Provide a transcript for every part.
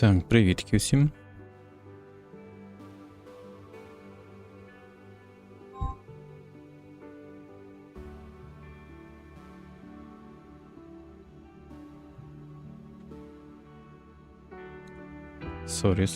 Так, привітки всім. Сорі.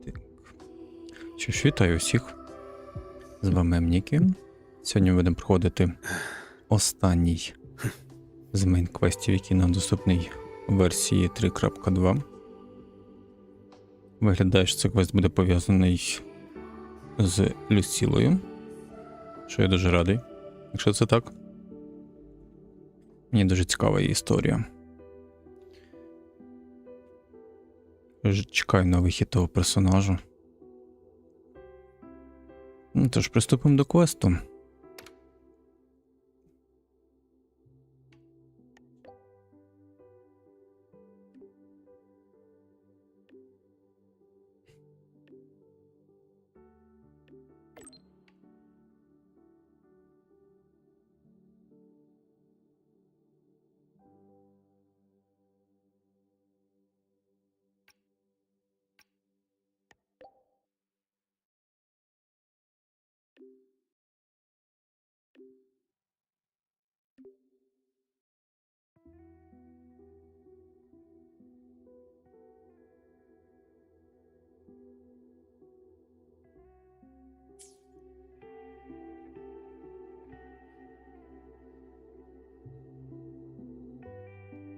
Так. Що ж, вітаю всіх. З вами MNikki. Сьогодні будемо проходити останній з мейн-квестів, який нам доступний у версії 3.2. Виглядає, що цей квест буде пов'язаний з Люсілою, що я дуже радий, якщо це так. Мені дуже цікава її історія. Вже чекаю на вихід того персонажа. Ну, тож, приступимо до квесту.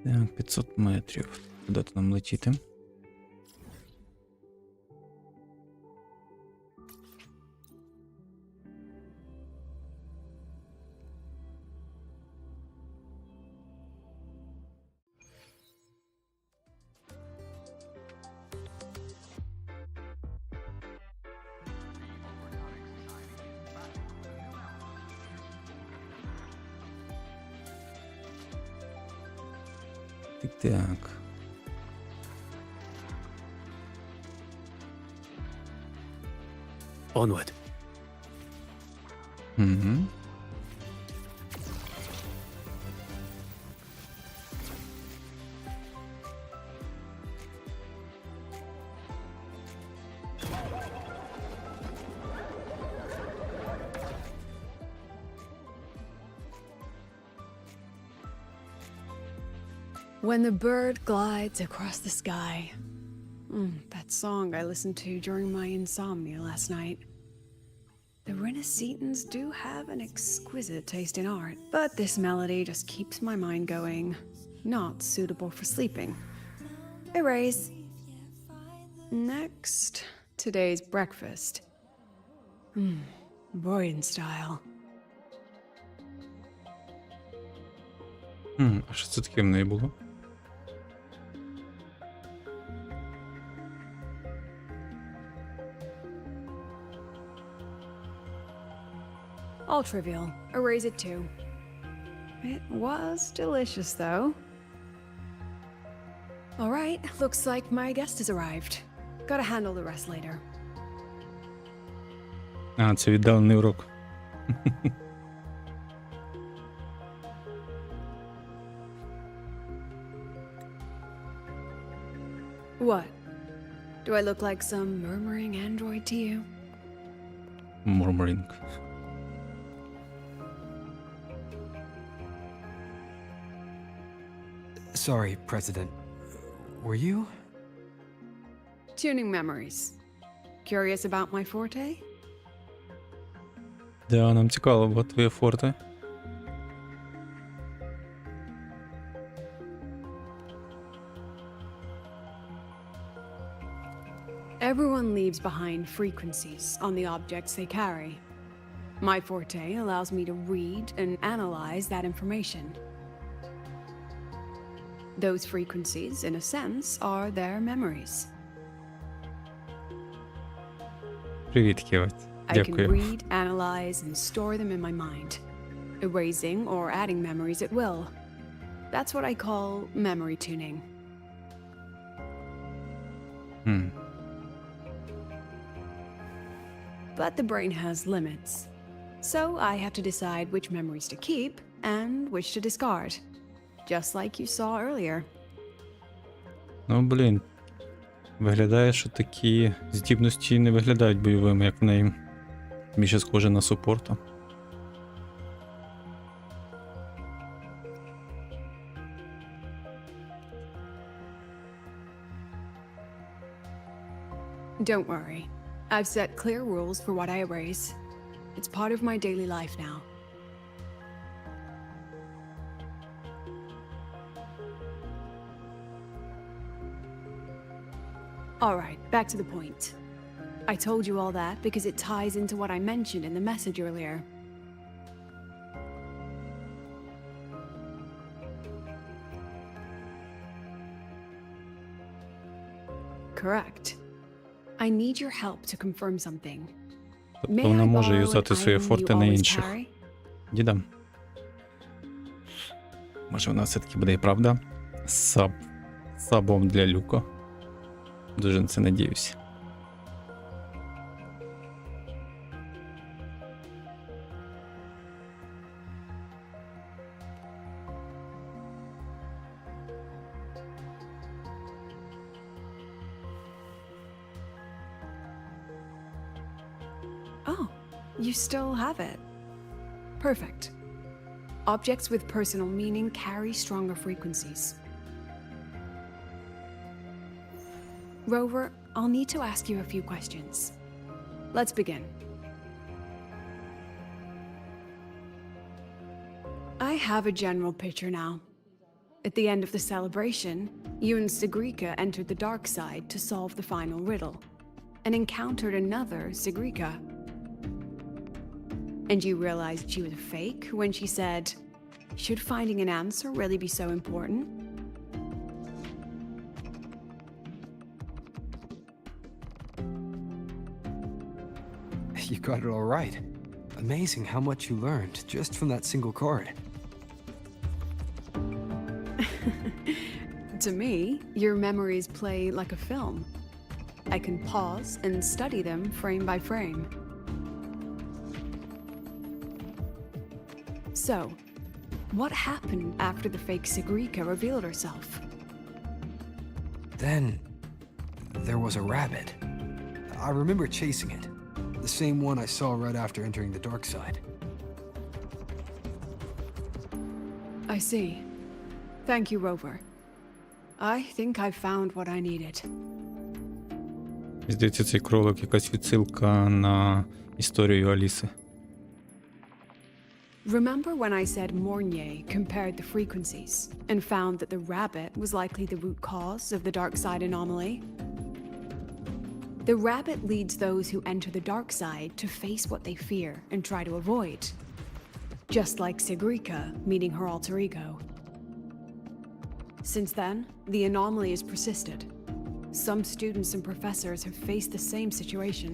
Так, 500 метрів. Куди нам летіти? Так. Onward. Угу. When the bird glides across the sky. That song I listened to during my insomnia last night. The Renaissance do have an exquisite taste in art, but this melody just keeps my mind going. Not suitable for sleeping. Erase. Next, today's breakfast. Boyan style. А що це таке в неї було? All trivial. Erase it too. It was delicious, though. All right, looks like my guest has arrived. Gotta handle the rest later. А, це віддалений урок. What? Do I look like some murmuring android to you? Murmuring. Sorry, President. Were you? Tuning memories. Curious about my forte? Да, нам цікаво, бо твоє форте. leaves behind frequencies on the objects they carry. My forte allows me to read and analyze that information. Those frequencies, in a sense, are their memories. Привіт, Ківець. I can Дякую. read, analyze, and store them in my mind, erasing or adding memories at will. That's what I call memory tuning. Хм. But the brain has limits. So I have to decide which memories to keep and which to discard. Just like you saw earlier. Ну, блін. Виглядає, що такі здібності не виглядають бойовими, як в неї. Більше схоже на супорта. Don't worry. I've set clear rules for what I erase. It's part of my daily life now. Alright, back to the point. I told you all that because it ties into what I mentioned in the message earlier. Correct. I need your help to confirm something. Тобто вона може юзати своє форте на інших. Дідам. Може вона все-таки буде і правда? Сабом для Люко. Дуже на це надіюсь. Oh, you still have it. Perfect. Objects with personal meaning carry stronger frequencies. Rover, I'll need to ask you a few questions. Let's begin. I have a general picture now. At the end of the celebration, you and Segue entered the dark side to solve the final riddle, and encountered another Segue. And you realized she was a fake when she said, "Should finding an answer really be so important?" You got it all right. Amazing how much you learned just from that single card. To me, your memories play like a film. I can pause and study them frame by frame. So, what happened after the fake Segue revealed herself? Then there was a rabbit. I remember chasing it. The same one I saw right after entering the dark side. I see. Thank you, Rover. I think I've found what I needed. Здається, цей кролик якась відсилка на історію Аліси. Remember when I said Mornier compared the frequencies and found that the rabbit was likely the root cause of the dark side anomaly? The rabbit leads those who enter the dark side to face what they fear and try to avoid. Just like Segue meeting her alter ego. Since then, the anomaly has persisted. Some students and professors have faced the same situation.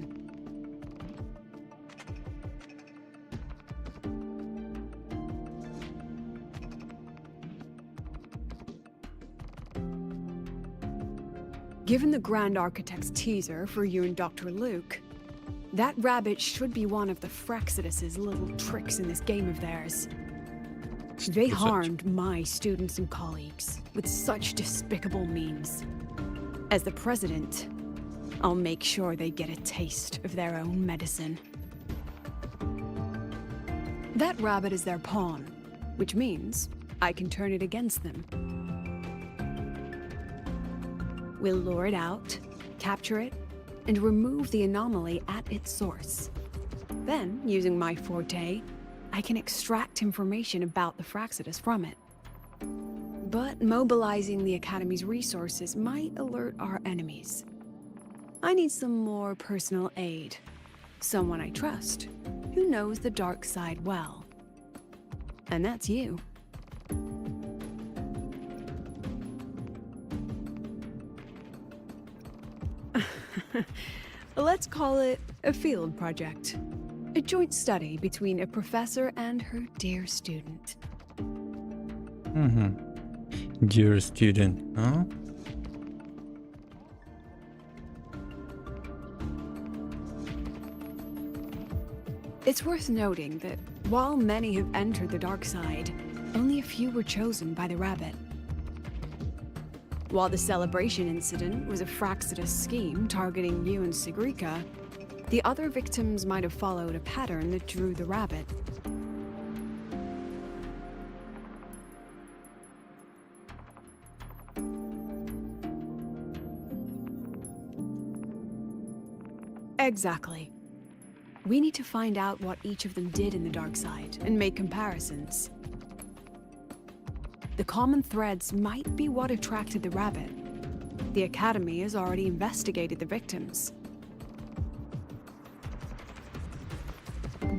Given the Grand Architect's teaser for you and Dr. Luke, that rabbit should be one of the Fraxidus's little tricks in this game of theirs. They harmed my students and colleagues with such despicable means. As the president, I'll make sure they get a taste of their own medicine. That rabbit is their pawn, which means I can turn it against them. We'll lure it out, capture it, and remove the anomaly at its source. Then, using my forte, I can extract information about the Fraxidus from it. But mobilizing the Academy's resources might alert our enemies. I need some more personal aid. Someone I trust, who knows the dark side well. And that's you. Let's call it a field project. A joint study between a professor and her dear student. Dear student, huh? It's worth noting that while many have entered the dark side, only a few were chosen by the rabbit. While the celebration incident was a Fraxidus scheme targeting you and Segrika, the other victims might have followed a pattern that drew the rabbit. Exactly. We need to find out what each of them did in the dark side and make comparisons. The common threads might be what attracted the rabbit. The Academy has already investigated the victims.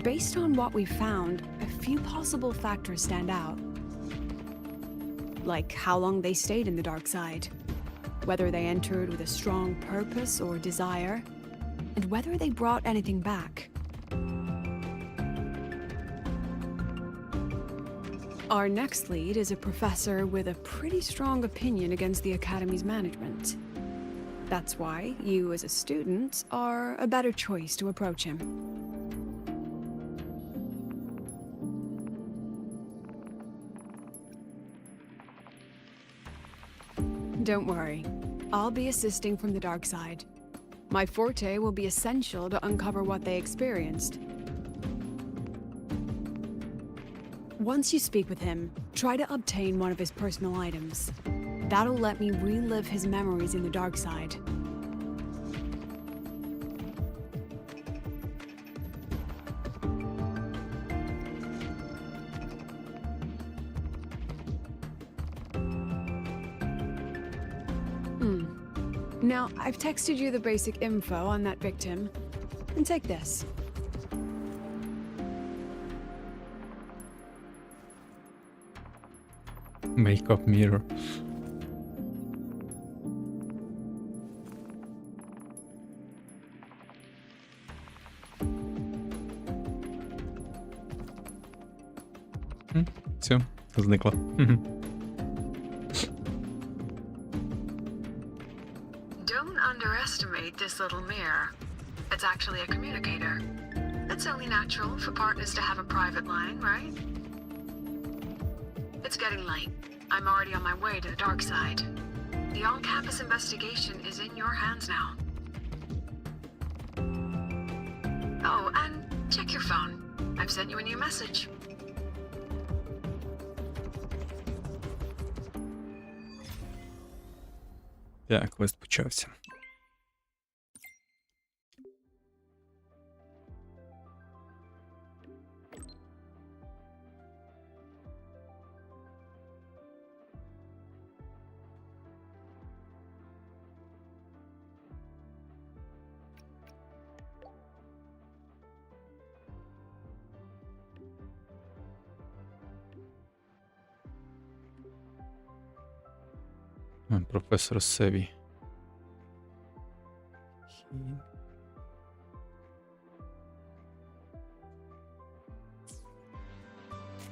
Based on what we found, a few possible factors stand out. Like how long they stayed in the dark side, whether they entered with a strong purpose or desire, and whether they brought anything back. Our next lead is a professor with a pretty strong opinion against the Academy's management. That's why you, as a student, are a better choice to approach him. Don't worry. I'll be assisting from the dark side. My forte will be essential to uncover what they experienced. Once you speak with him, try to obtain one of his personal items. That'll let me relive his memories in the dark side. Now, I've texted you the basic info on that victim. And take this. Makeup mirror. Все, зникла. Don't underestimate this little mirror. It's actually a communicator. It's only natural for partners to have a private line, right? It's getting late. I'm already on my way to the dark side. The on-campus investigation is in your hands now. Oh, and check your phone. I've sent you a new message. Так, квест почався. Професор Севі.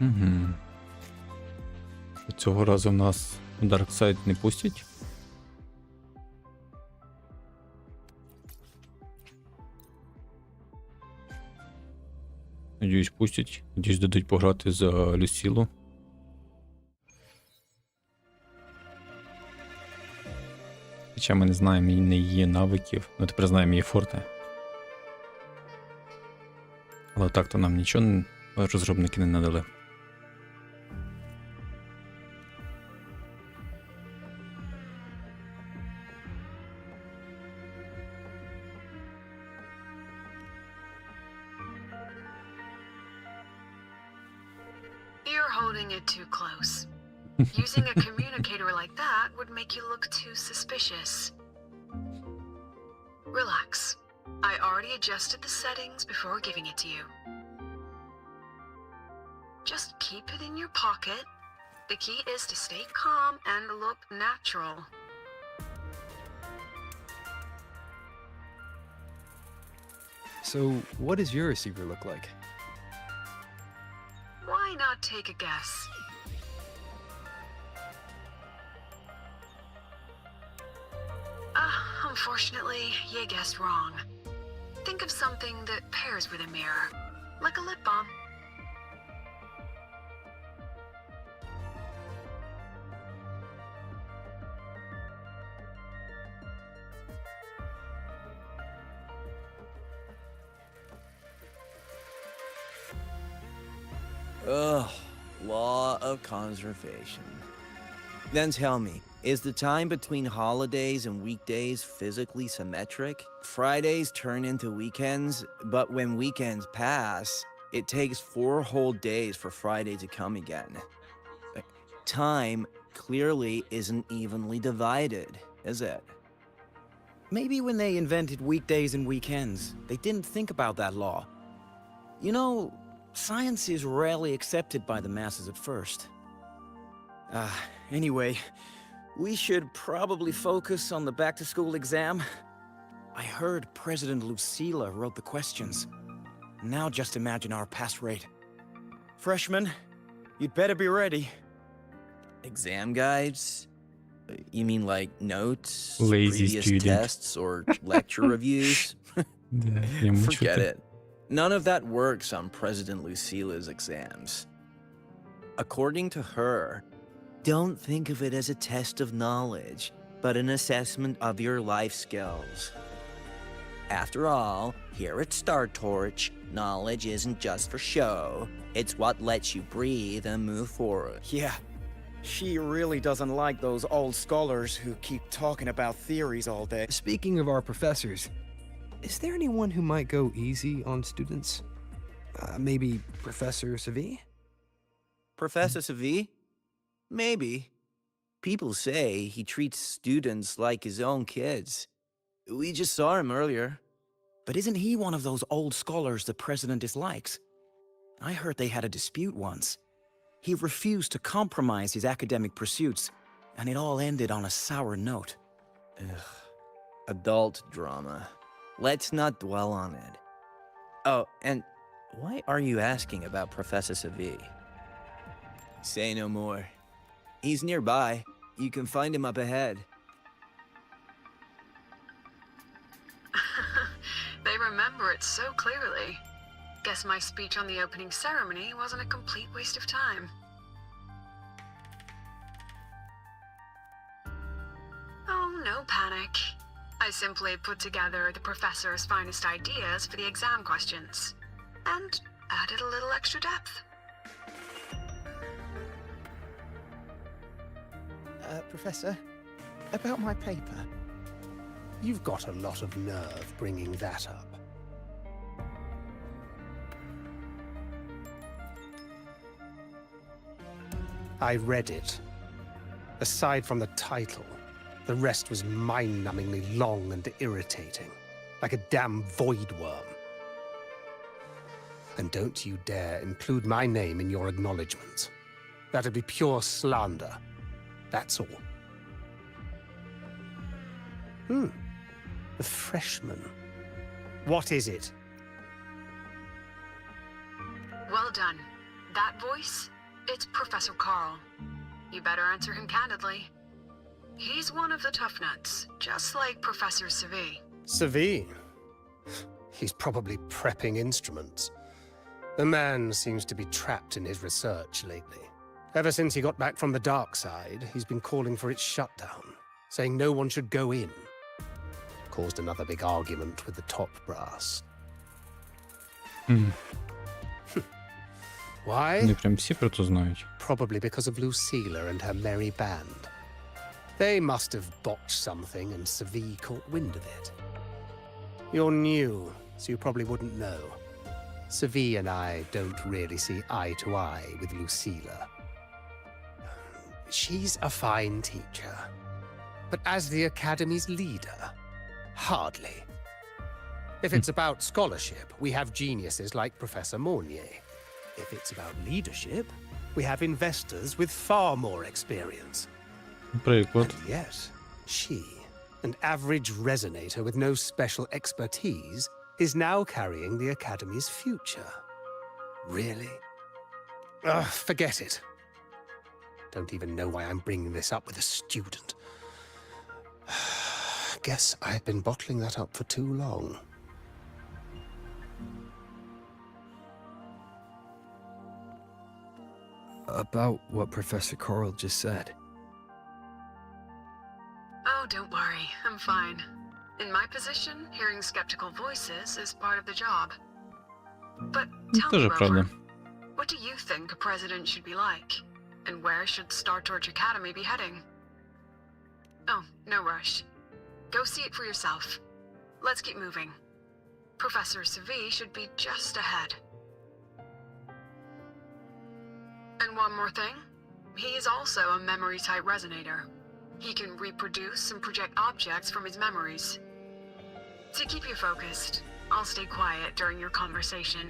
Угу. Цього разу нас Дарксайд не пустять? Надіюсь, пустять. Надіюсь, дадуть пограти за Люсілу. Хоча ми не знаємо її навиків. Ну, тепер знаємо її форте. Але так-то нам нічого розробники не надали. You're holding it too close. Using a communicator like that would make you look too suspicious. Relax. I already adjusted the settings before giving it to you. Just keep it in your pocket. The key is to stay calm and look natural. So, what does your receiver look like? Why not take a guess? Unfortunately, you guessed wrong. Think of something that pairs with a mirror, like a lip balm. Ugh, law of conservation. Then tell me, is the time between holidays and weekdays physically symmetric? Fridays turn into weekends, but when weekends pass, it takes 4 whole days for Friday to come again. Time clearly isn't evenly divided, is it? Maybe when they invented weekdays and weekends, they didn't think about that law. You know, science is rarely accepted by the masses at first. Anyway, we should probably focus on the back-to-school exam. I heard President Lucila wrote the questions. Now just imagine our pass rate. Freshmen, you'd better be ready. Exam guides? You mean like notes, Lazy previous student. tests, or lecture reviews? Да, йому Forget чути. it. None of that works on President Lucila's exams. According to her, don't think of it as a test of knowledge, but an assessment of your life skills. After all, here at Star Torch, knowledge isn't just for show. It's what lets you breathe and move forward. Yeah, she really doesn't like those old scholars who keep talking about theories all day. Speaking of our professors, is there anyone who might go easy on students? Maybe Professor Segue? Professor Segue? Maybe. People say he treats students like his own kids. We just saw him earlier. But isn't he one of those old scholars the president dislikes? I heard they had a dispute once. He refused to compromise his academic pursuits, and it all ended on a sour note. Ugh. Adult drama. Let's not dwell on it. Oh, and why are you asking about Professor Segue? Say no more. He's nearby. You can find him up ahead. They remember it so clearly. Guess my speech on the opening ceremony wasn't a complete waste of time. Oh, no panic. I simply put together the professor's finest ideas for the exam questions, and added a little extra depth. Professor, about my paper. You've got a lot of nerve bringing that up. I read it. Aside from the title, the rest was mind-numbingly long and irritating, like a damn void worm. And don't you dare include my name in your acknowledgements. That'd be pure slander. That's all. The freshman. What is it? Well done. That voice, it's Professor Carl. You better answer him candidly. He's one of the tough nuts, just like Professor Segue. Segue. He's probably prepping instruments. The man seems to be trapped in his research lately. Ever since he got back from the dark side, he's been calling for its shutdown, saying no one should go in. Caused another big argument with the top brass. Why? Вони прям всі про то знають. Probably because of Lucila and her merry band. They must have botched something and Segue caught wind of it. You're new, so you probably wouldn't know. Segue and I don't really see eye to eye with Lucila. She's a fine teacher, but as the Academy's leader, hardly. If it's about scholarship, we have geniuses like Professor Mornier. If it's about leadership, we have investors with far more experience. Приклад. And yet, she, an average resonator with no special expertise, is now carrying the Academy's future. Really? Ugh, forget it. Don't even know why I'm bringing this up with a student. Guess I've been bottling that up for too long. About what Professor Coral just said. Oh, don't worry. I'm fine. In my position, hearing skeptical voices is part of the job. But tell me, Тоже Rover, правда. what do you think a president should be like? And where should Star Torch Academy be heading? Oh, no rush. Go see it for yourself. Let's keep moving. Professor Segue should be just ahead. And one more thing. He is also a memory-type resonator. He can reproduce and project objects from his memories. To keep you focused, I'll stay quiet during your conversation.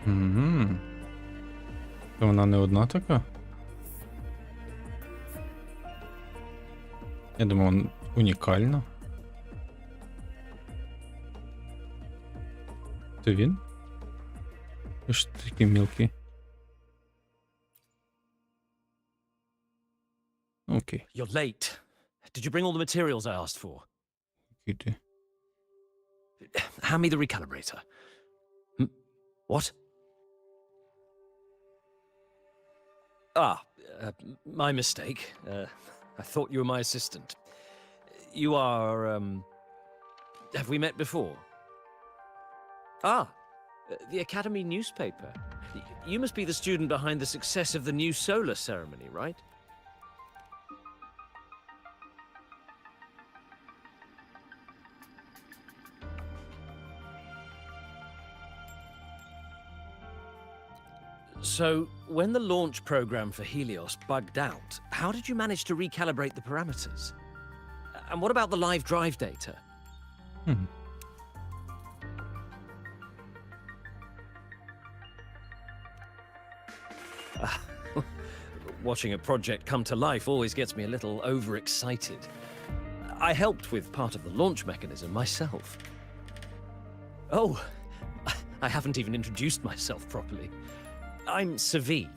Угу. То вона не одна така? Я думав, вона унікальна. Це він? Ви ж такий мілкий. Окей. You're late. Did you bring all the materials I asked for? Який ти? Hand me the recalibrator. What? My mistake. I thought you were my assistant. You are, have we met before? The Academy newspaper. You must be the student behind the success of the new solar ceremony, right? So, when the launch program for Helios bugged out, how did you manage to recalibrate the parameters? And what about the live drive data? Хм. Watching a project come to life always gets me a little overexcited. I helped with part of the launch mechanism myself. Oh, I haven't even introduced myself properly. I'm Segue,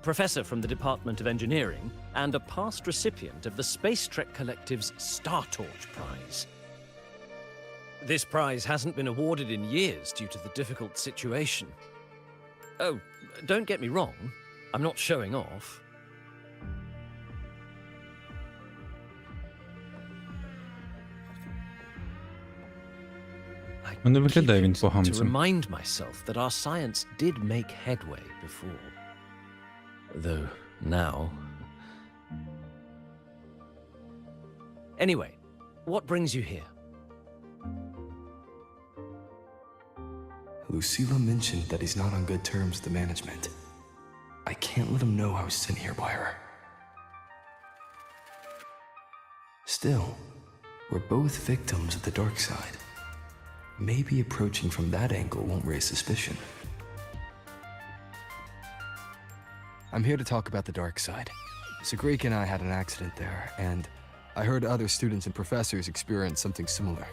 professor from the Department of Engineering and a past recipient of the Space Trek Collective's Star Torch Prize. This prize hasn't been awarded in years due to the difficult situation. Oh, don't get me wrong, I'm not showing off. I Не виглядає він keep it to поганцем. remind myself that our science did make headway before. Though now... Anyway, what brings you here? Lucila mentioned that he's not on good terms with the management. I can't let him know I was sent here by her. Still, we're both victims of the dark side. Maybe approaching from that angle won't raise suspicion. I'm here to talk about the dark side. Segue and I had an accident there, and I heard other students and professors experience something similar.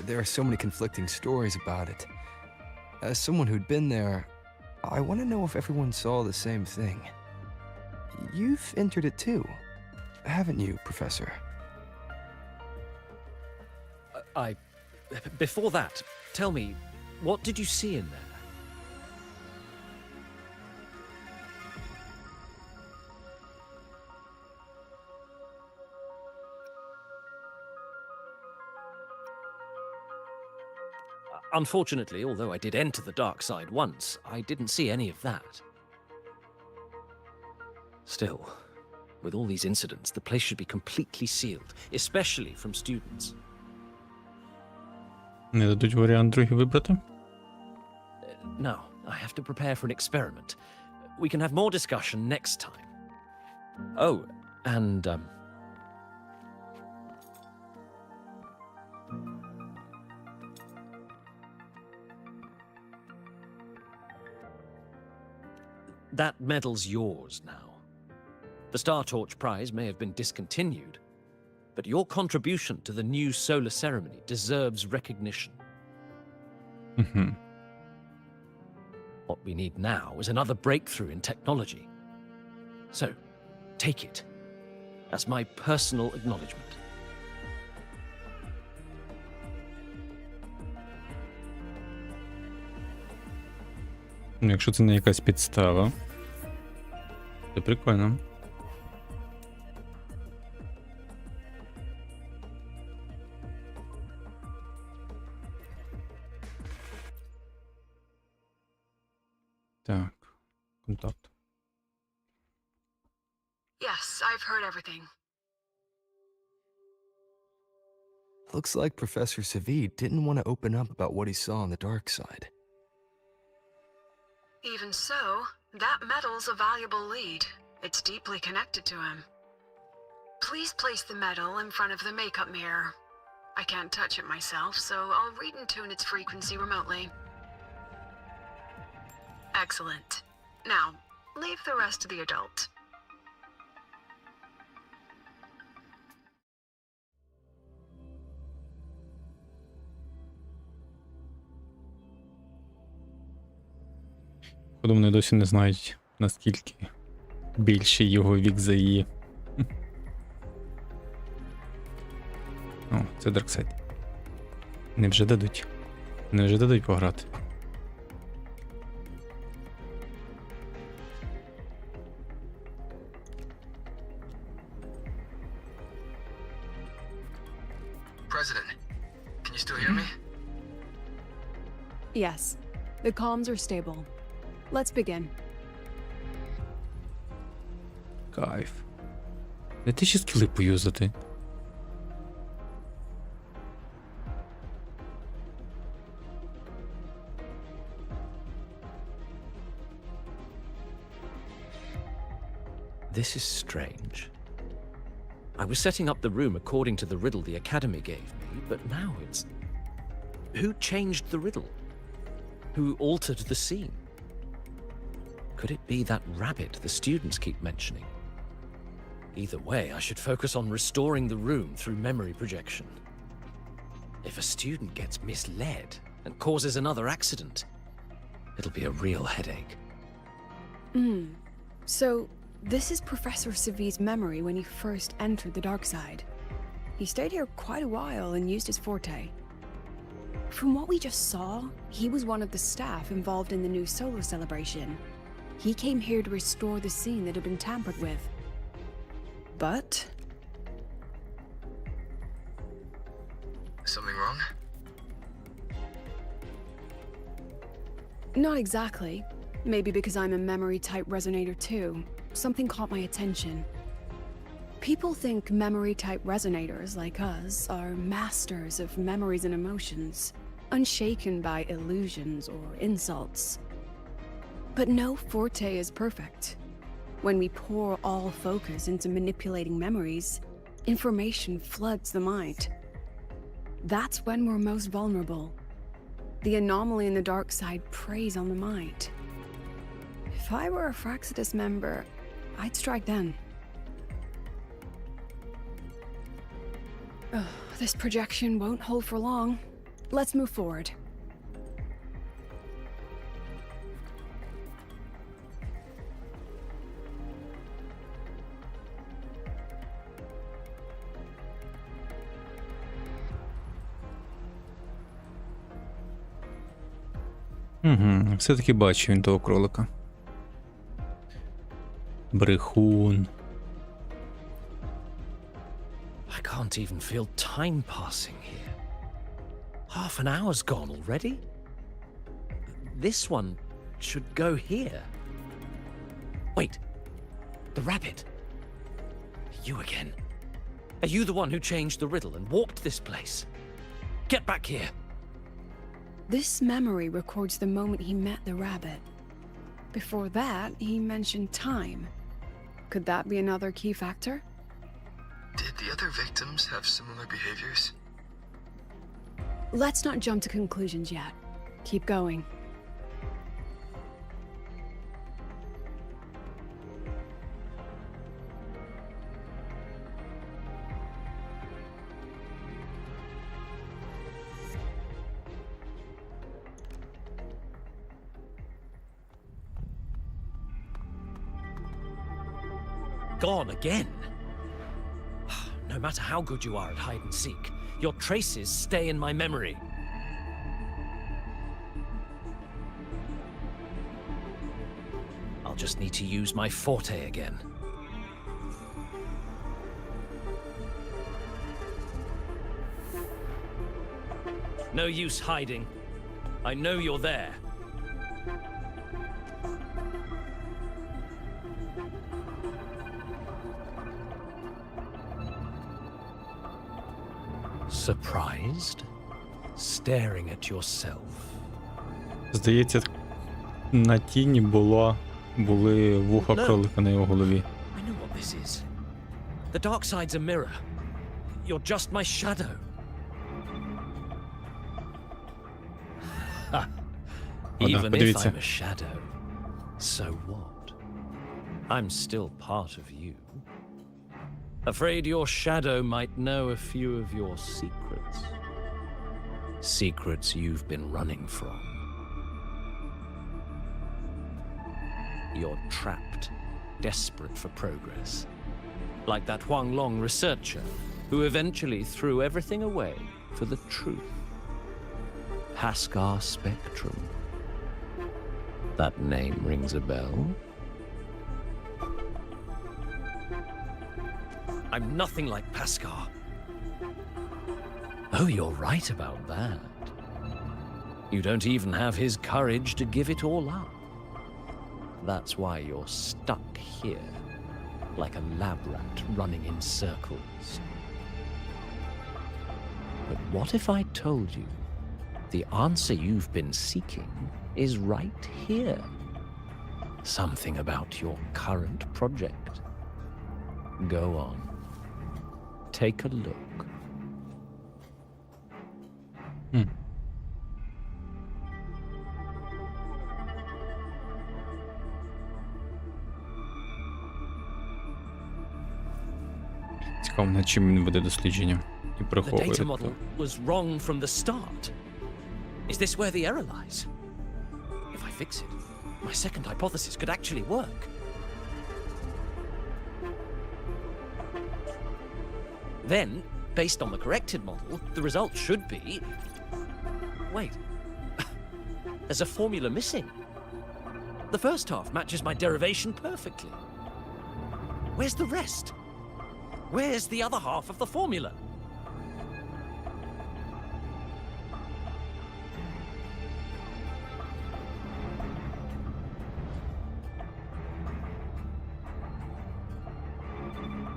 There are so many conflicting stories about it. As someone who'd been there, I want to know if everyone saw the same thing. You've entered it too, haven't you, Professor? Before that, tell me, what did you see in there? Unfortunately, although I did enter the dark side once, I didn't see any of that. Still, with all these incidents, the place should be completely sealed, especially from students. Не дадуть варіант другий вибрати? No, I have to prepare for an experiment. We can have more discussion next time. Oh, and That medal's yours now. The Star Torch Prize may have been discontinued, but your contribution to the new solar ceremony deserves recognition. Угу. What we need now is another breakthrough in technology. So, take it as my personal acknowledgement. Ну, якщо це не якась підстава, це прикольно. Так, контакт. Yes, I've heard everything. Looks like Professor Segue didn't want to open up about what he saw on the dark side. Even so, that medal's a valuable lead. It's deeply connected to him. Please place the medal in front of the makeup mirror. I can't touch it myself, so I'll read and tune its frequency remotely. Excellent. Now, leave the rest to the adult. Походу, вони досі не знають, наскільки більший його вік за її. О, це Дарксайд. Невже дадуть? Невже дадуть пограти? President, can you still hear me? Yes, the comms are stable. Let's begin. Кайф. Не ти ще скіли поюзати? This is strange. I was setting up the room according to the riddle the Academy gave me, but now it's... Who changed the riddle? Who altered the scene? Could it be that rabbit the students keep mentioning? Either way, I should focus on restoring the room through memory projection. If a student gets misled and causes another accident, it'll be a real headache. So, this is Professor Segue's memory when he first entered the dark side. He stayed here quite a while and used his forte. From what we just saw, he was one of the staff involved in the new solar celebration. He came here to restore the scene that had been tampered with. But... Something wrong? Not exactly. Maybe because I'm a memory-type resonator too. Something caught my attention. People think memory-type resonators like us are masters of memories and emotions, unshaken by illusions or insults. But no forte is perfect. When we pour all focus into manipulating memories, information floods the mind. That's when we're most vulnerable. The anomaly in the dark side preys on the mind. If I were a Fraxidus member, I'd strike then. This projection won't hold for long. Let's move forward. Угу, все-таки бачу він того кролика. Брехун. I can't even feel time passing here. Half an hour's gone already? This one should go here. Wait, the rabbit. You again. Are you the one who changed the riddle and warped this place? Get back here. This memory records the moment he met the rabbit. Before that, he mentioned time. Could that be another key factor? Did the other victims have similar behaviors? Let's not jump to conclusions yet. Keep going. Gone again. No matter how good you are at hide and seek, your traces stay in my memory. I'll just need to use my forte again. No use hiding. I know you're there. Surprised? Staring at yourself. Здається, на тіні були вуха кролика на його голові. I know what this is. The dark side's a mirror. You're just my shadow. Ha. Even if подивіться. I'm a shadow, so what? I'm still part of you. Afraid your shadow might know a few of your secrets. Secrets you've been running from. You're trapped, desperate for progress. Like that Huang Long researcher who eventually threw everything away for the truth. Haskar Spectrum. That name rings a bell? I'm nothing like Paskar. Oh, you're right about that. You don't even have his courage to give it all up. That's why you're stuck here, like a lab rat running in circles. But what if I told you the answer you've been seeking is right here? Something about your current project. Go on. Take a look. Цікаво, над чим він веде дослідження і The приховує. data model was wrong from the start. Is this where the error lies? If I fix it, my second hypothesis could actually work. Then, based on the corrected model, the result should be... Wait. There's a formula missing. The first half matches my derivation perfectly. Where's the rest? Where's the other half of the formula?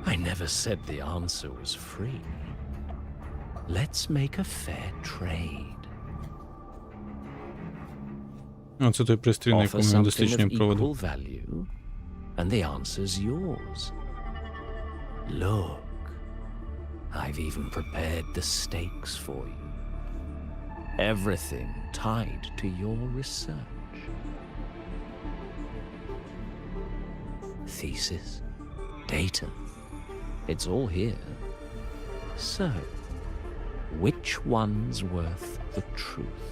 I never said the answer was free. Let's make a fair trade. О, це той пристрій, на Offer якому він something дослідження of проводив. equal value, and the answer's yours. Look, I've even prepared the stakes for you. Everything tied to your research. Thesis, data, it's all here. So, which one's worth the truth?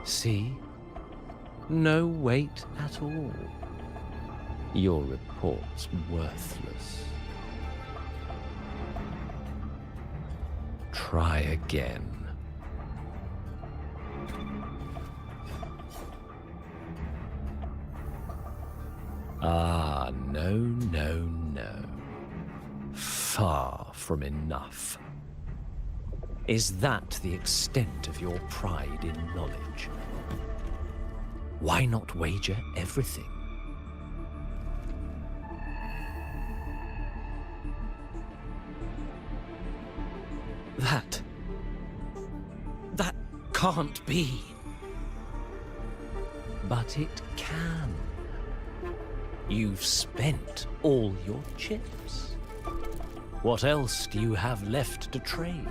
See? No weight at all. Your report's worthless. Try again. Ah, no, no, no. Far from enough. Is that the extent of your pride in knowledge? Why not wager everything? That can't be. But it can. You've spent all your chips. What else do you have left to trade?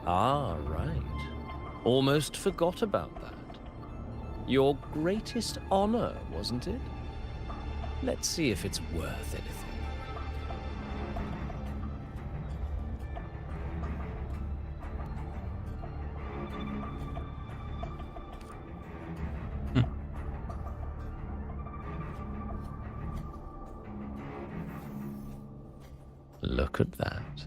Ah, right. Almost forgot about that. Your greatest honor, wasn't it? Let's see if it's worth anything. Look at that.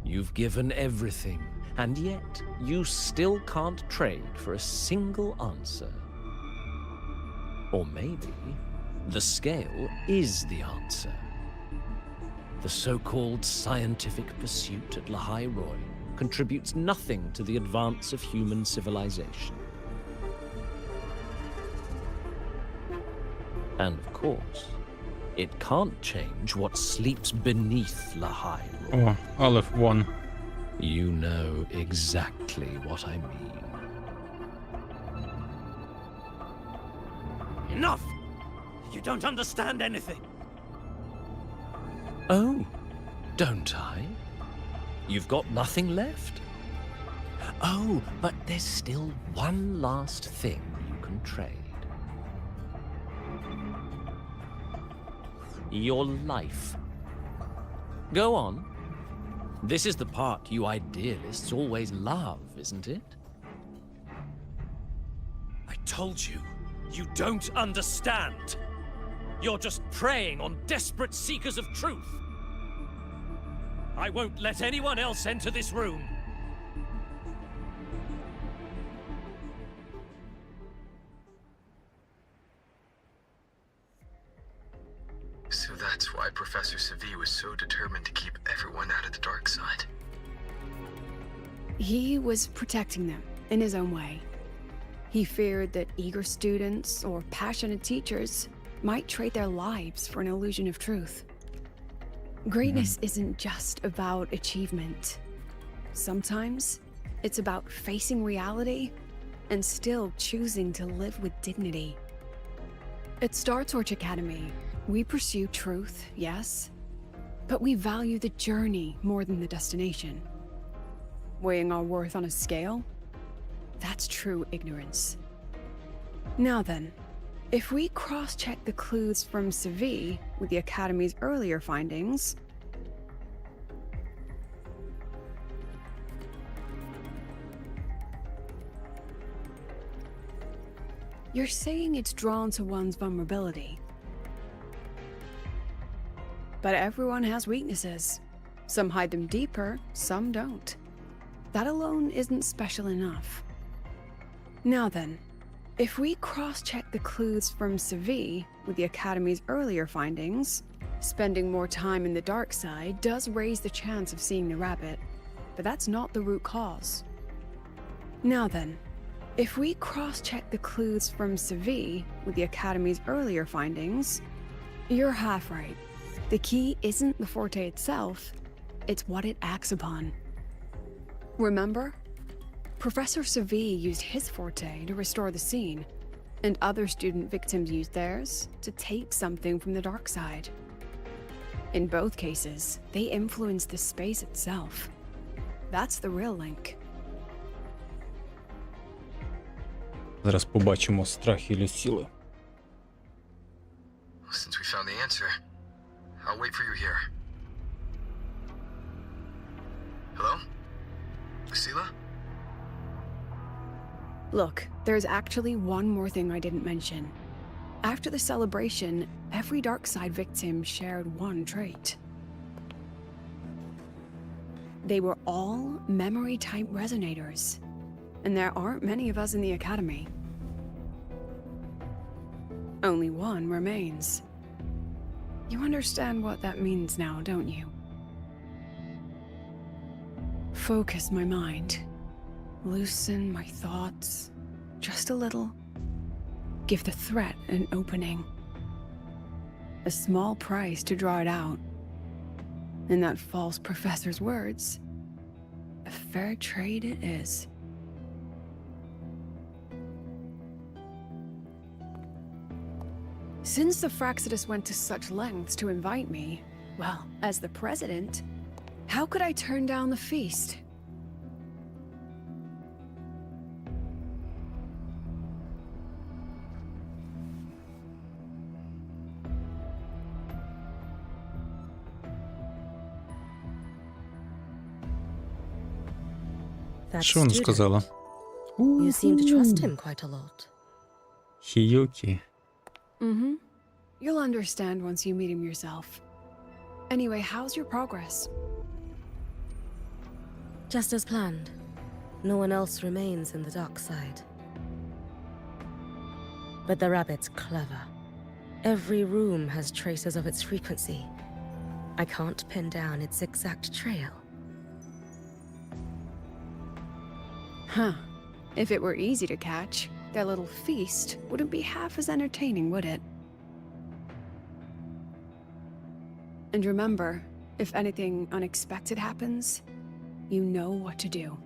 You've given everything, and yet you still can't trade for a single answer. Or maybe the scale is the answer. The so-called scientific pursuit at Lahai Roy contributes nothing to the advance of human civilization. And of course, it can't change what sleeps beneath Lahai Roy. О, Aleph 1. You know exactly what I mean. Enough! You don't understand anything. Oh, don't I? You've got nothing left? Oh, but there's still one last thing you can trade. Your life. Go on. This is the part you idealists always love, isn't it? I told you, you don't understand. You're just preying on desperate seekers of truth. I won't let anyone else enter this room. So that's why Professor Segue was so determined to keep everyone out of the dark side. He was protecting them in his own way. He feared that eager students or passionate teachers might trade their lives for an illusion of truth. Greatness isn't just about achievement. Sometimes it's about facing reality and still choosing to live with dignity. At Star Torch Academy, we pursue truth, yes, but we value the journey more than the destination. Weighing our worth on a scale? That's true ignorance. Now then, if we cross-check the clues from Segue with the Academy's earlier findings, you're saying it's drawn to one's vulnerability. But everyone has weaknesses. Some hide them deeper, some don't. That alone isn't special enough. Now then, if we cross-check the clues from Segue with the Academy's earlier findings, spending more time in the dark side does raise the chance of seeing the rabbit, but that's not the root cause. Now then, if we cross-check the clues from Segue with the Academy's earlier findings, you're half right. The key isn't the forte itself, it's what it acts upon. Remember? Professor Segue used his forte to restore the scene, and other student victims used theirs to take something from the dark side. In both cases, they influenced the space itself. That's the real link. Зараз побачимо страхи Люсіли. Since we found the answer, I'll wait for you here. Hello? Lucilla? Look, there's actually one more thing I didn't mention. After the celebration, every Darkside victim shared one trait. They were all memory-type resonators, and there aren't many of us in the Academy. Only one remains. You understand what that means now, don't you? Focus my mind. Loosen my thoughts. Just a little. Give the threat an opening. A small price to draw it out. In that false professor's words, a fair trade it is. Since the Fraxidus went to such lengths to invite me, well, as the president, how could I turn down the feast? That Що вона student. сказала? You seem to trust him quite a lot. Хіюкі. Mm-hmm. You'll understand once you meet him yourself. Anyway, how's your progress? Just as planned. No one else remains in the dark side. But the rabbit's clever. Every room has traces of its frequency. I can't pin down its exact trail. Huh. If it were easy to catch, their little feast wouldn't be half as entertaining, would it? And remember, if anything unexpected happens, you know what to do.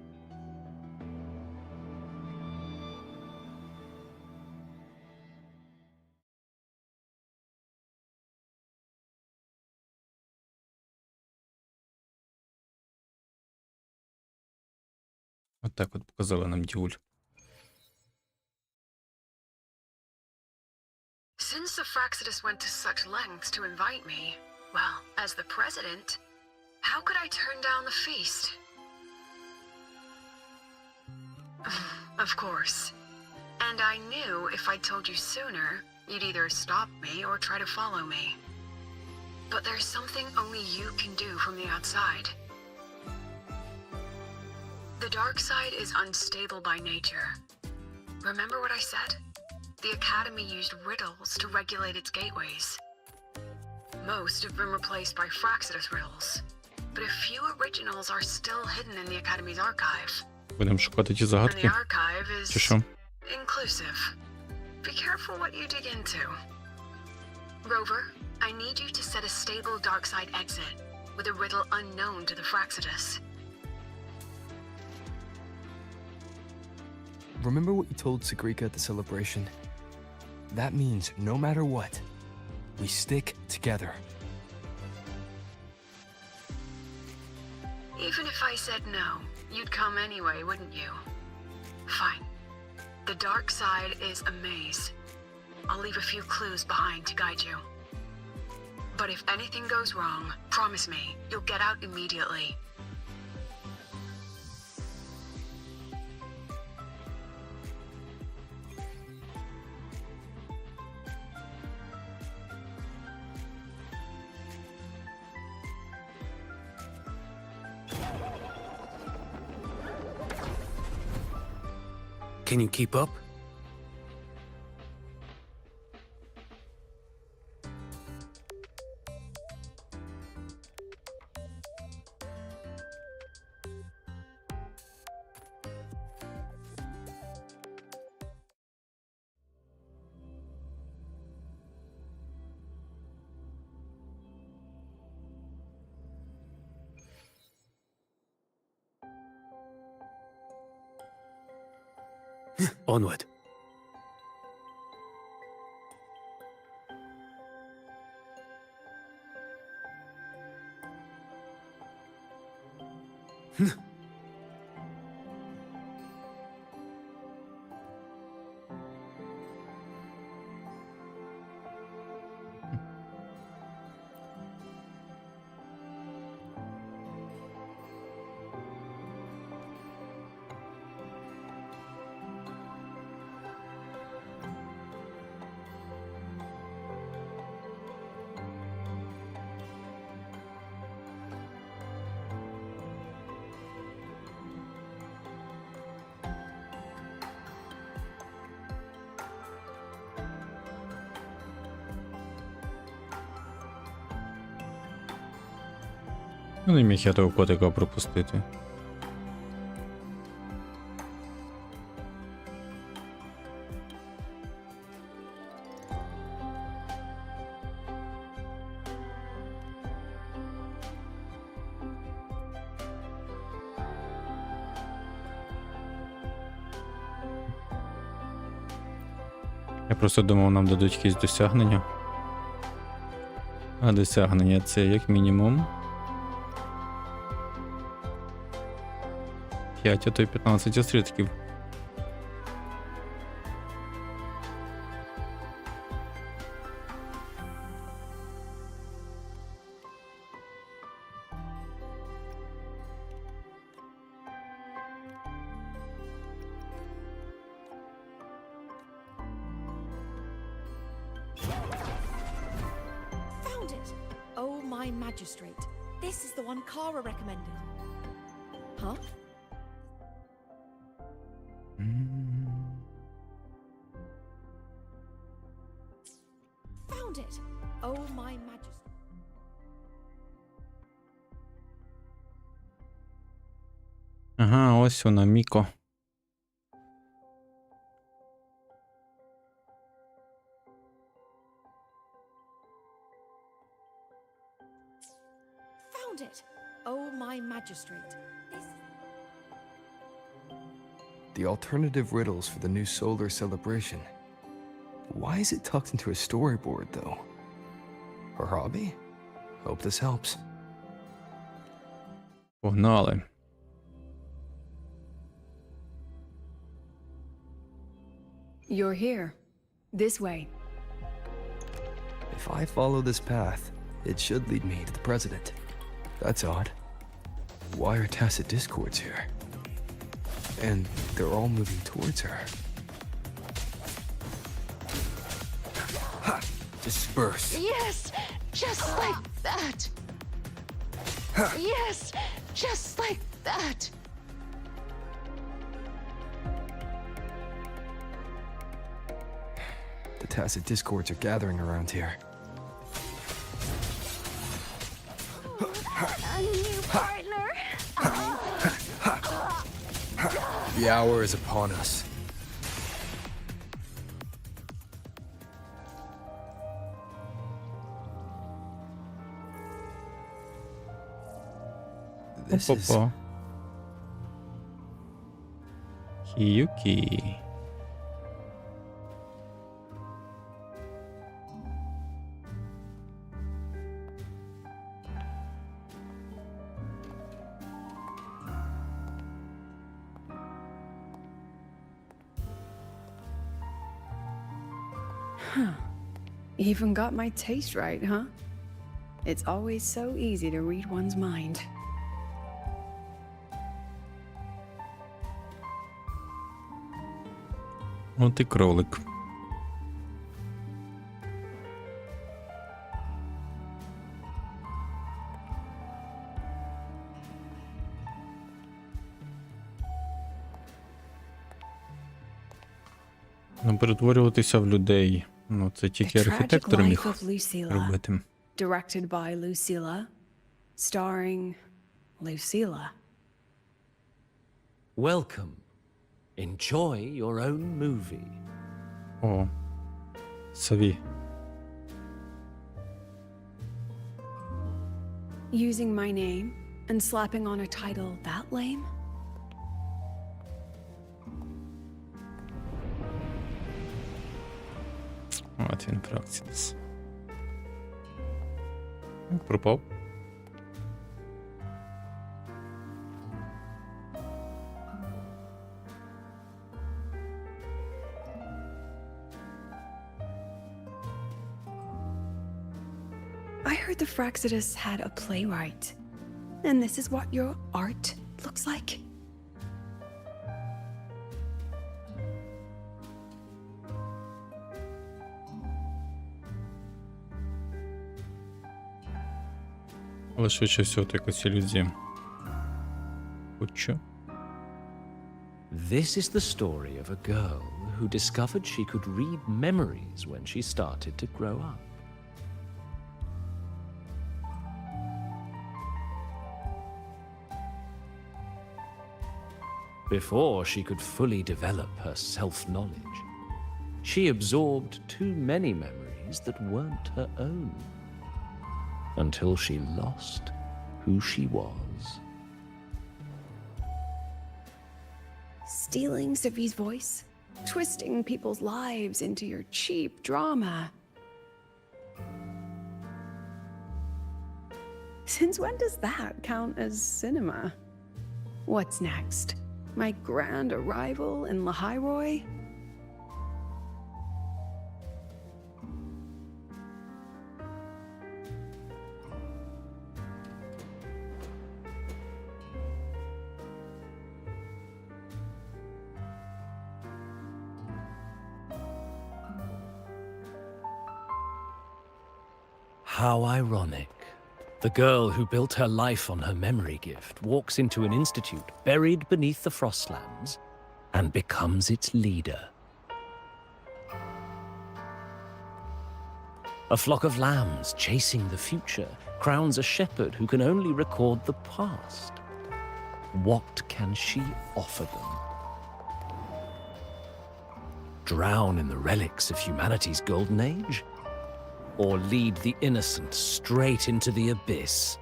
От так от показала нам Діуль. Since the Fraxidus went to such lengths to invite me, well, as the president, how could I turn down the feast? Of course. And I knew if I told you sooner, you'd either stop me or try to follow me. But there's something only you can do from the outside. The dark side is unstable by nature. Remember what I said? The Academy used riddles to regulate its gateways. Most have been replaced by Fraxidus riddles, but a few originals are still hidden in the Academy's archive. Будемо шукати ті And the загадки. archive Чи is що? inclusive. Be careful what you dig into. Rover, I need you to set a stable dark side exit with a riddle unknown to the Fraxidus. Remember what you told Segue at the celebration? That means no matter what, we stick together. Even if I said no, you'd come anyway, wouldn't you? Fine. The dark side is a maze. I'll leave a few clues behind to guide you. But if anything goes wrong, promise me, you'll get out immediately. Can you keep up? Onward. Ну, не міг я того котика пропустити. Я просто думав, нам дадуть якісь досягнення. А досягнення це як мінімум 5, а то й 15 острідків. my magistrate. This is the one Kara recommended. Huh? Found it. Oh, my majesty. Ага, ось вона, Міко. Found it. Oh, my magistrate. This... The alternative riddles for the new solar celebration. Why is it tucked into a storyboard, though? Her hobby? Hope this helps. Погнали. You're here. This way. If I follow this path, it should lead me to the president. That's odd. Why are tacit discords here? And they're all moving towards her. Ha! Disperse. Yes, just like that. Yes, just like that. The tacit discords are gathering around here. A new partner. The hour is upon us. This is... Опа-па. Хіюкі. Even got my taste right, huh? It's always so easy to read one's mind. От і кролик. Ну, перетворюватися в людей. Ну, це тільки The Tragic архітектор Life міг of Lucilla, робити. directed by Lucilla, starring Lucilla. Welcome. Enjoy your own movie. О. Саві. Using my name and slapping on a title that lame? От він практикс. Пропав. I heard the Fraxidus had a playwright. And this is what your art looks like? Але швидше всього, то якась ілюзія. Хочу. This is the story of a girl who discovered she could read memories when she started to grow up. Before she could fully develop her self-knowledge, she absorbed too many memories that weren't her own, until she lost who she was. Stealing Savi's voice? Twisting people's lives into your cheap drama? Since when does that count as cinema? What's next? My grand arrival in Lahiroy? How ironic. The girl who built her life on her memory gift walks into an institute buried beneath the Frostlands and becomes its leader. A flock of lambs chasing the future crowns a shepherd who can only record the past. What can she offer them? Drown in the relics of humanity's golden age? Or lead the innocent straight into the abyss?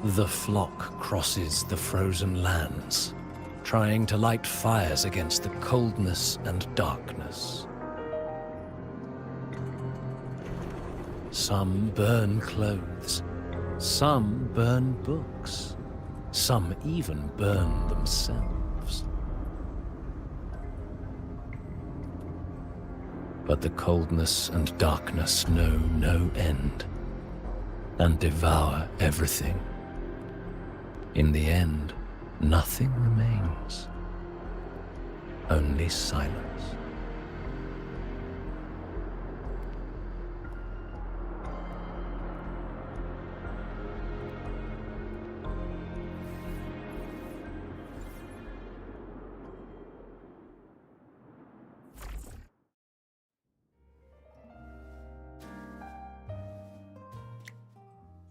The flock crosses the frozen lands, trying to light fires against the coldness and darkness. Some burn clothes, some burn books, some even burn themselves. But the coldness and darkness know no end, and devour everything. In the end, nothing remains, only silence.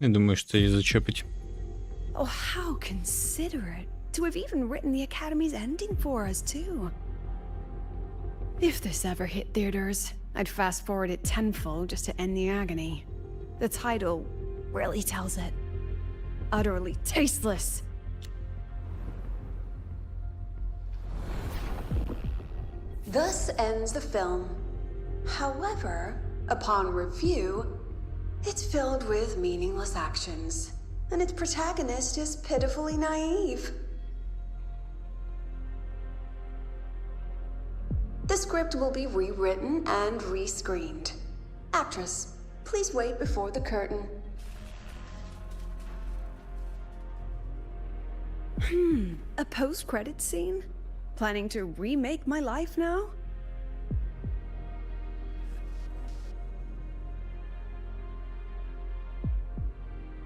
Я думаю, що це її зачепить. Oh, how considerate to have even written the Academy's ending for us, too. If this ever hit theaters, I'd fast forward it tenfold just to end the agony. The title really tells it. Utterly tasteless. Thus ends the film. However, upon review, it's filled with meaningless actions, and its protagonist is pitifully naive. The script will be rewritten and rescreened. Actress, please wait before the curtain. A post-credit scene? Planning to remake my life now?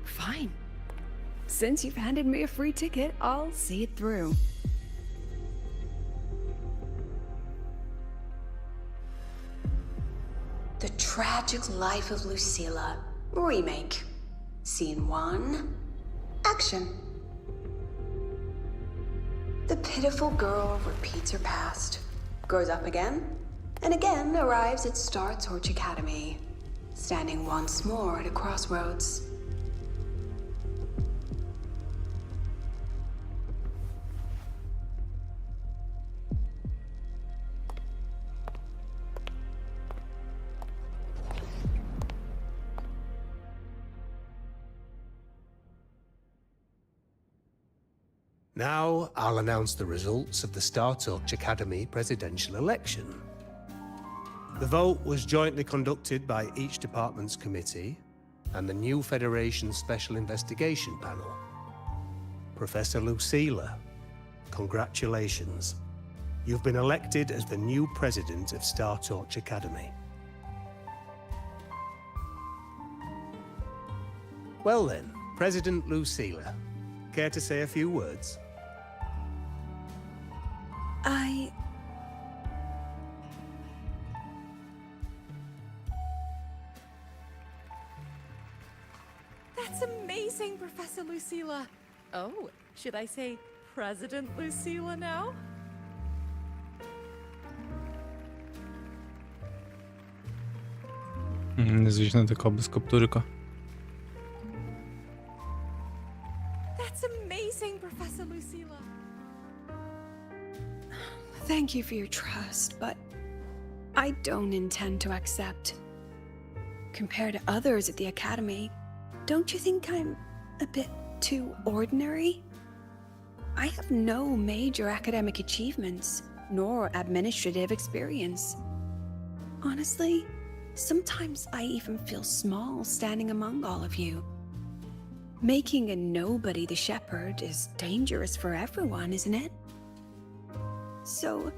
Fine. Since you've handed me a free ticket, I'll see it through. The Tragic Life of Lucilla. Remake. Scene 1. Action. The pitiful girl repeats her past, grows up again, and again arrives at Star Torch Academy, standing once more at a crossroads. Now, I'll announce the results of the Star Torch Academy presidential election. The vote was jointly conducted by each department's committee and the new Federation Special Investigation Panel. Professor Lucilla, congratulations. You've been elected as the new president of Star Torch Academy. Well then, President Lucilla, care to say a few words? That's amazing, Professor Lucilla. Oh, should I say President Lucilla now? Незвична така без каптурика. That's amazing, Professor Lucilla. Thank you for your trust, but I don't intend to accept. Compared to others at the Academy, don't you think I'm a bit too ordinary? I have no major academic achievements, nor administrative experience. Honestly, sometimes I even feel small standing among all of you. Making a nobody the shepherd is dangerous for everyone, isn't it? So,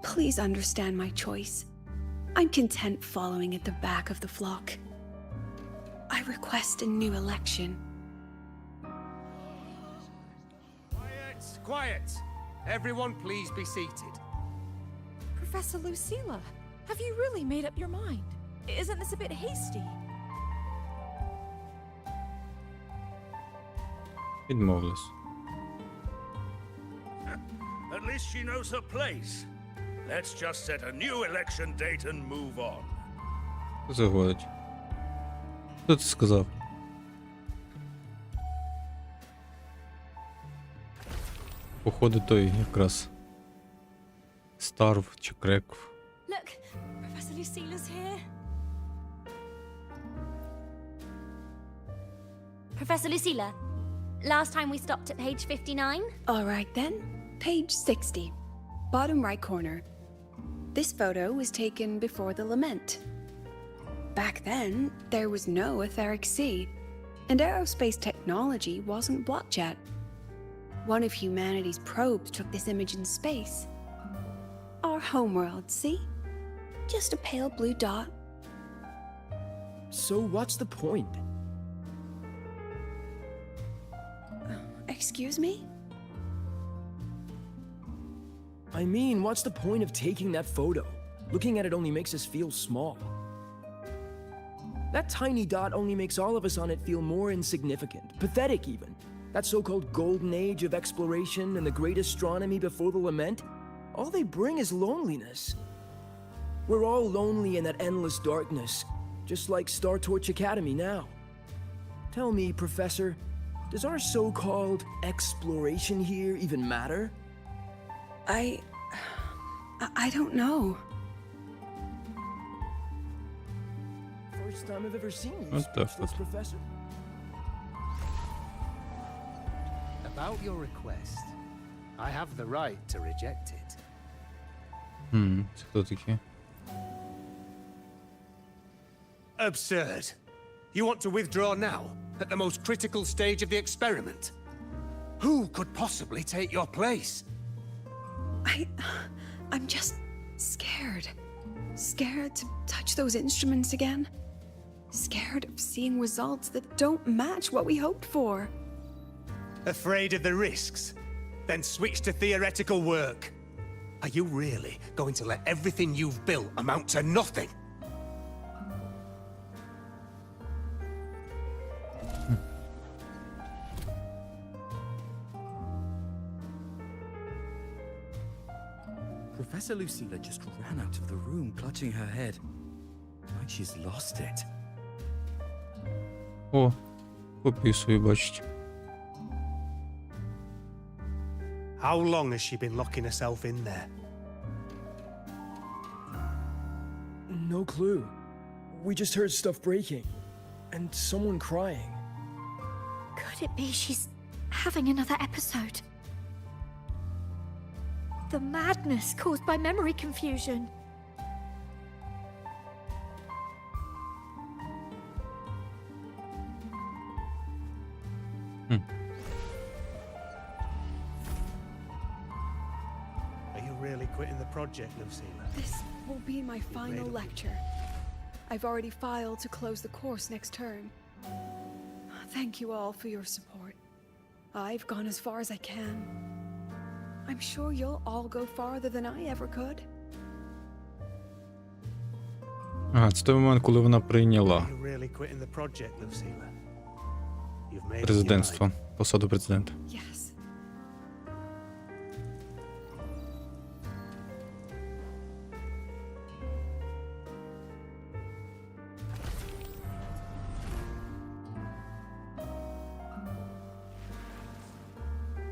Please understand my choice. I'm content following at the back of the flock. I request a new election. Quiet! Quiet! Everyone please be seated. Professor Lucilla, have you really made up your mind? Isn't this a bit hasty? Відмовилась. At least she knows her place. Let's just set a new election date and move on. Заходить. Хто це сказав? Походу той якраз Старв чи Крекв. Look, Professor Lucilla's here. Professor Lucilla, last time we stopped at page 59? All right then, page 60, bottom right corner. This photo was taken before the lament. Back then, there was no etheric sea, and aerospace technology wasn't blocked yet. One of humanity's probes took this image in space. Our homeworld, see? Just a pale blue dot. So what's the point? Excuse me? I mean, what's the point of taking that photo? Looking at it only makes us feel small. That tiny dot only makes all of us on it feel more insignificant, pathetic even. That so-called golden age of exploration and the great astronomy before the lament, all they bring is loneliness. We're all lonely in that endless darkness, just like Star Torch Academy now. Tell me, Professor, does our so-called exploration here even matter? I don't know. First time I've ever seen you What the speechless, Professor. About your request, I have the right to reject it. Це хто такі? Absurd. You want to withdraw now, at the most critical stage of the experiment? Who could possibly take your place? I'm just scared. Scared to touch those instruments again. Scared of seeing results that don't match what we hoped for. Afraid of the risks? Then switch to theoretical work. Are you really going to let everything you've built amount to nothing? Professor Lucilla just ran out of the room, clutching her head. Like she's lost it. О, пописую, бачить. How long has she been locking herself in there? No clue. We just heard stuff breaking. And someone crying. Could it be she's having another episode? The madness caused by memory confusion. Are you really quitting the project, Lucilla? This will be my final lecture. I've already filed to close the course next term. Thank you all for your support. I've gone as far as I can. I'm sure you'll all go farther than I ever could. Ага, це той момент, коли вона прийняла Are you really quitting the project, Lucilla? You've made up your mind. президентство, посаду президента. Yes.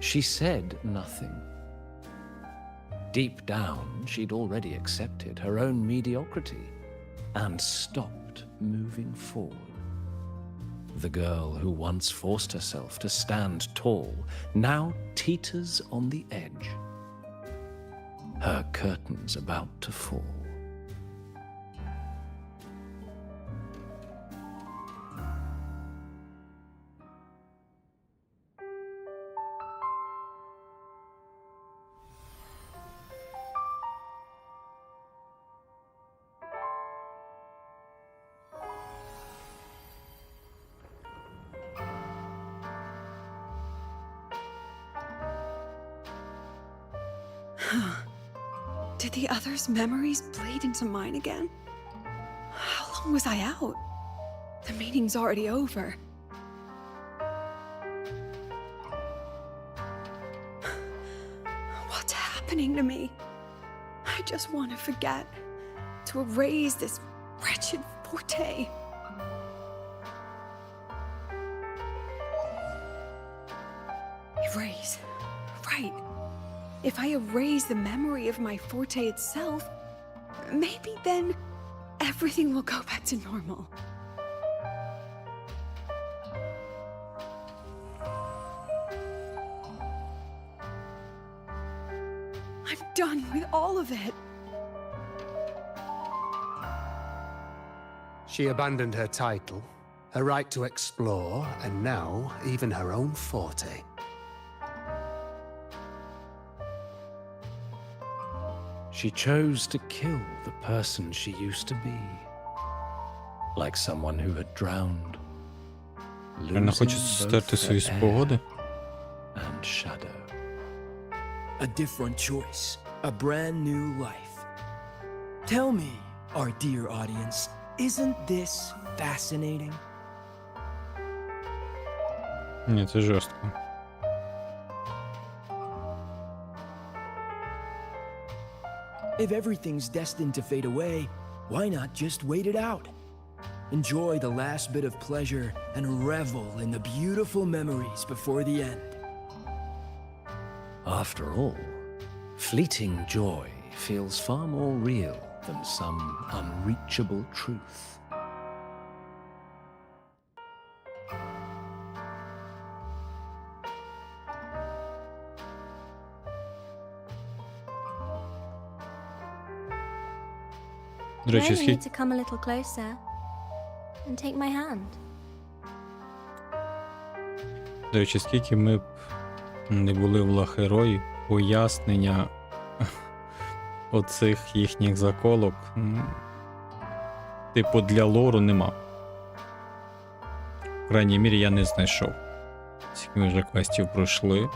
She said nothing. Deep down, she'd already accepted her own mediocrity and stopped moving forward. The girl who once forced herself to stand tall now teeters on the edge. Her curtains about to fall. Did the others' memories bleed into mine again? How long was I out? The meeting's already over. What's happening to me? I just want to forget, to erase this wretched forte. Erase. Right. If I erase the memory of my forte itself, maybe then everything will go back to normal. I'm done with all of it. She abandoned her title, her right to explore, and now even her own forte. She chose to kill the person she used to be. Like someone who had drowned. Вона хоче стерти свої спогади. And shadow. A different choice, a brand new life. Tell me, our dear audience, isn't this fascinating? Ні, це жорстко. If everything's destined to fade away, why not just wait it out? Enjoy the last bit of pleasure and revel in the beautiful memories before the end. After all, fleeting joy feels far more real than some unreachable truth. До речі, Maybe you need to come a little closer and take my hand. До речі, скільки ми б не були в Лахерої, пояснення оцих їхніх заколок, типу, для лору нема. В крайній мірі я не знайшов. Скільки ми вже квестів пройшли.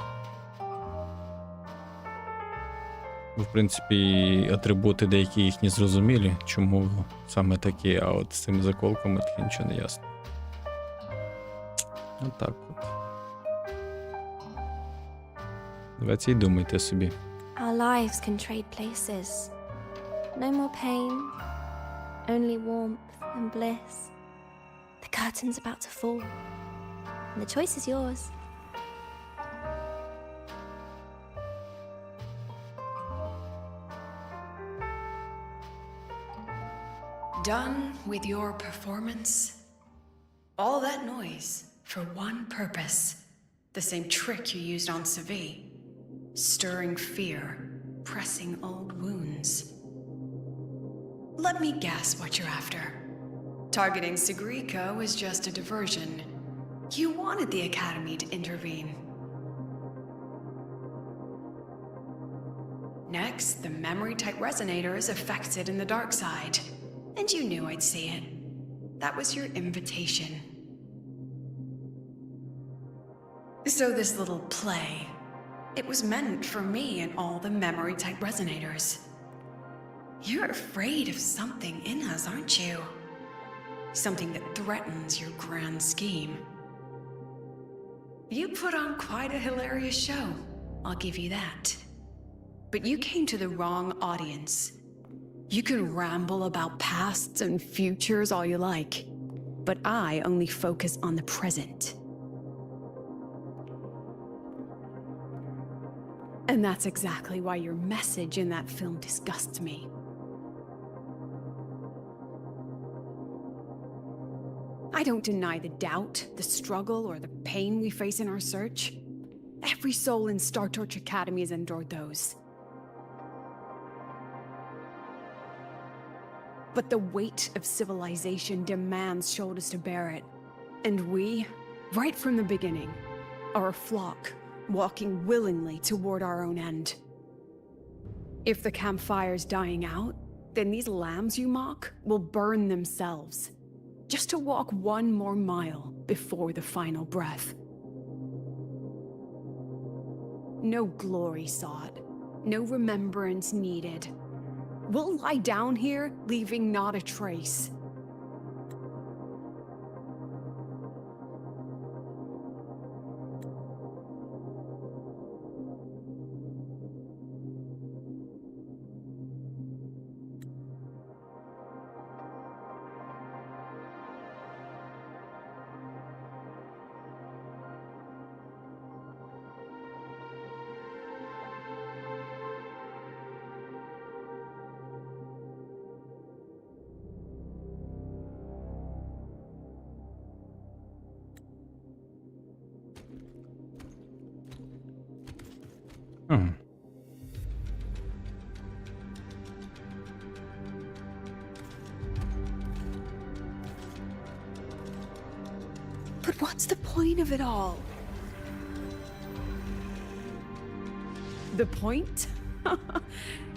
В принципі, атрибути деякі їхні зрозумілі, чому саме такі, а от з цими заколками таке нічого не ясно. Отак от. Давайте і думайте собі. Our lives can trade places. No more pain, only warmth and bliss. The curtain's about to fall, and the choice is yours. Done with your performance? All that noise for one purpose. The same trick you used on Segue. Stirring fear, pressing old wounds. Let me guess what you're after. Targeting Segrika was just a diversion. You wanted the Academy to intervene. Next, the memory-type resonator is affected in the dark side. And you knew I'd see it. That was your invitation. So this little play, it was meant for me and all the memory-type resonators. You're afraid of something in us, aren't you? Something that threatens your grand scheme. You put on quite a hilarious show, I'll give you that. But you came to the wrong audience. You can ramble about pasts and futures all you like, but I only focus on the present. And that's exactly why your message in that film disgusts me. I don't deny the doubt, the struggle, or the pain we face in our search. Every soul in Star Torch Academy has endured those. But the weight of civilization demands shoulders to bear it. And we, right from the beginning, are a flock walking willingly toward our own end. If the campfire's dying out, then these lambs you mock will burn themselves, just to walk one more mile before the final breath. No glory sought, No remembrance needed. We'll lie down here, leaving not a trace. Hmm. But what's the point of it all? The point?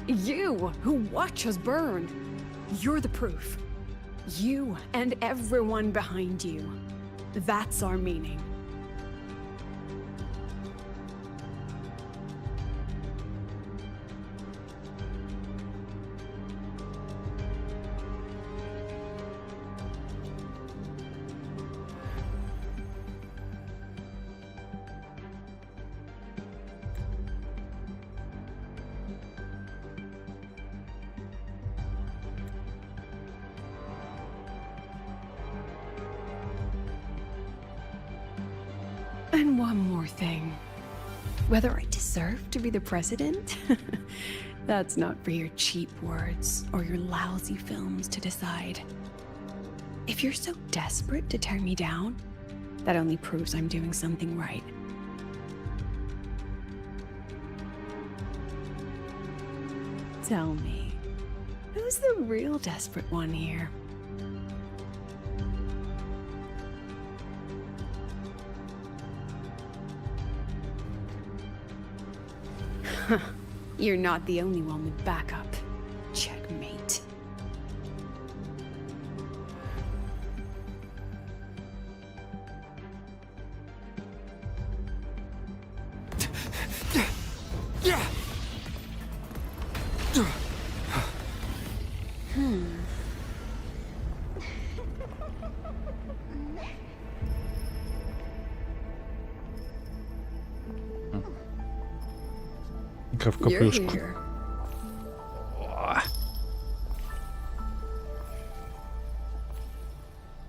You, who watch us burn. You're the proof. You and everyone behind you. That's our meaning. And one more thing. Whether I deserve to be the president? That's not for your cheap words or your lousy films to decide. If you're so desperate to tear me down, that only proves I'm doing something right. Tell me, who's the real desperate one here? You're not the only one with backup. Checkmate. В капюшку.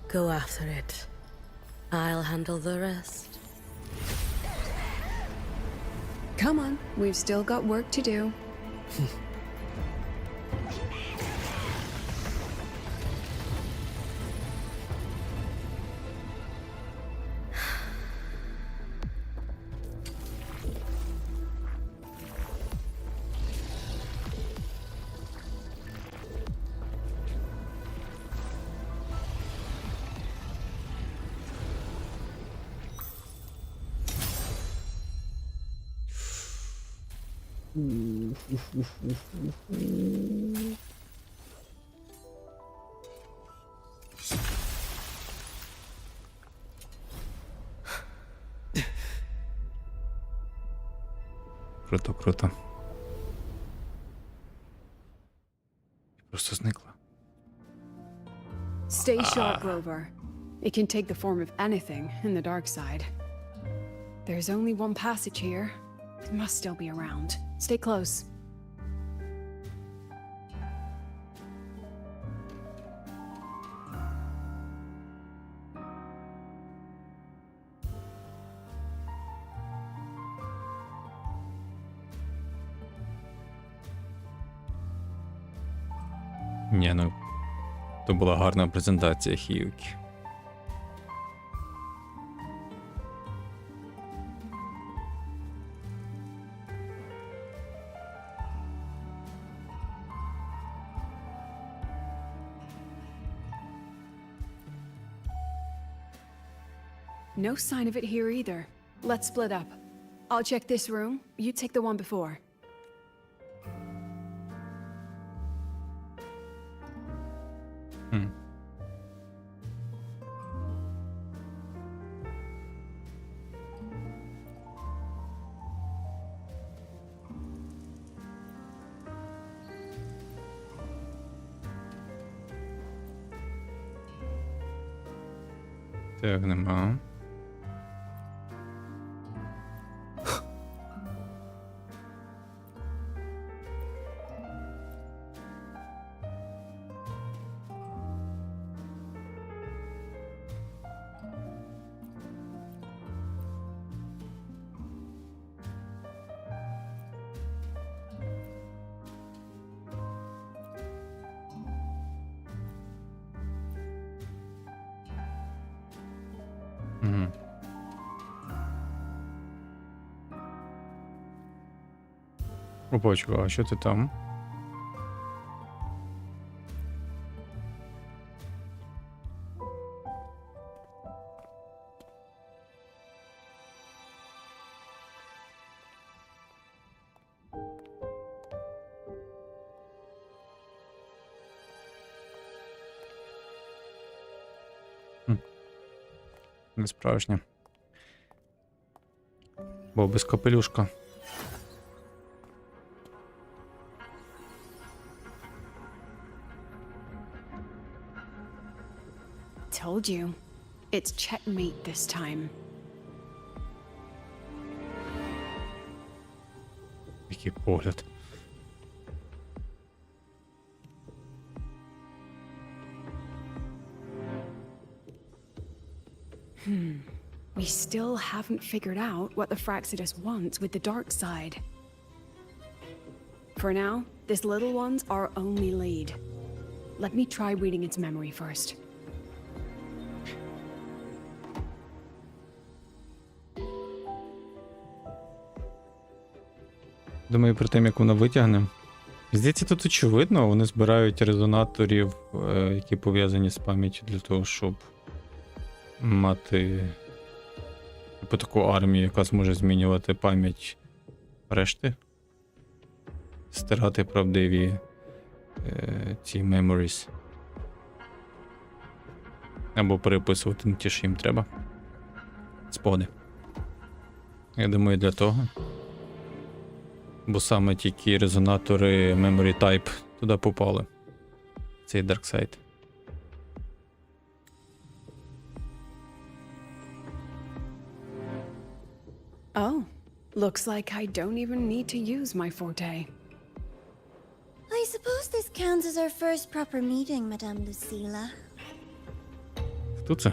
Go after it. I'll handle the rest. Come on, we've still got work to do. Круто, круто. Просто зникла. Stay sharp, Rover. It can take the form of anything in the dark side. There's only one passage here. It must still be around. Stay close. Ні, ну, то була гарна презентація Хіюкі. No sign of it here either. Let's split up. I'll check this room. You take the one before. Стег нема. Угу. Опачка, а що ти там? Не справжня. Бо без капелюшка. Told you. It's checkmate this time. Який погляд. We still haven't figured out what the Fraxidus wants with the dark side. For now, this little one's our only lead. Let me try reading its memory first. Думаю, про те, як воно витягне. Здається, тут очевидно, вони збирають резонаторів, які пов'язані з пам'яттю для того, щоб мати типу таку армію, яка зможе змінювати пам'ять решти. Стирати правдиві ці memories. Або переписувати на ті, що їм треба. Спогади. Я думаю, для того. Бо саме тільки резонатори Memory Type туди попали. Цей Dark Side. Oh, looks like I don't even need to use my forte. I suppose this counts as our first proper meeting, Madame Lucilla. Хто це?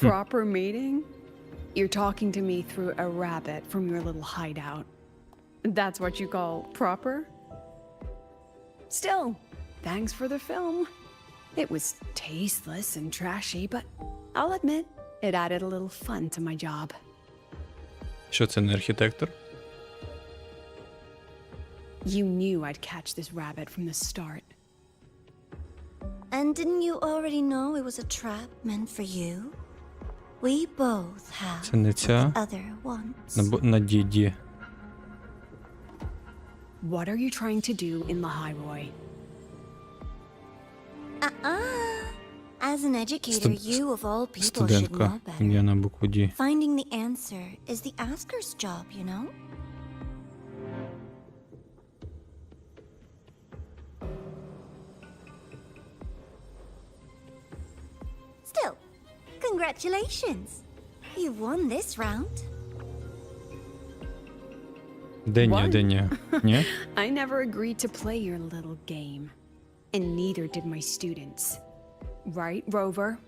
Proper meeting? You're talking to me through a rabbit from your little hideout. That's what you call proper? Still, thanks for the film. It was tasteless and trashy, but I'll admit, it added a little fun to my job. Що це, не архітектор? You knew I'd catch this rabbit from the start. And didn't you already know it was a trap meant for you? We both have Це не ця? other wants. На діді. What are you trying to do in Lahairoi? As an educator, you of all people should know Студентка. Ім'я better. на букву Ді. Finding the answer is the asker's job, you know? Still, congratulations. You've won this round. Де ні, What? де ні? Ні? I never agreed to play your little game. And neither did my students. Right, Rover?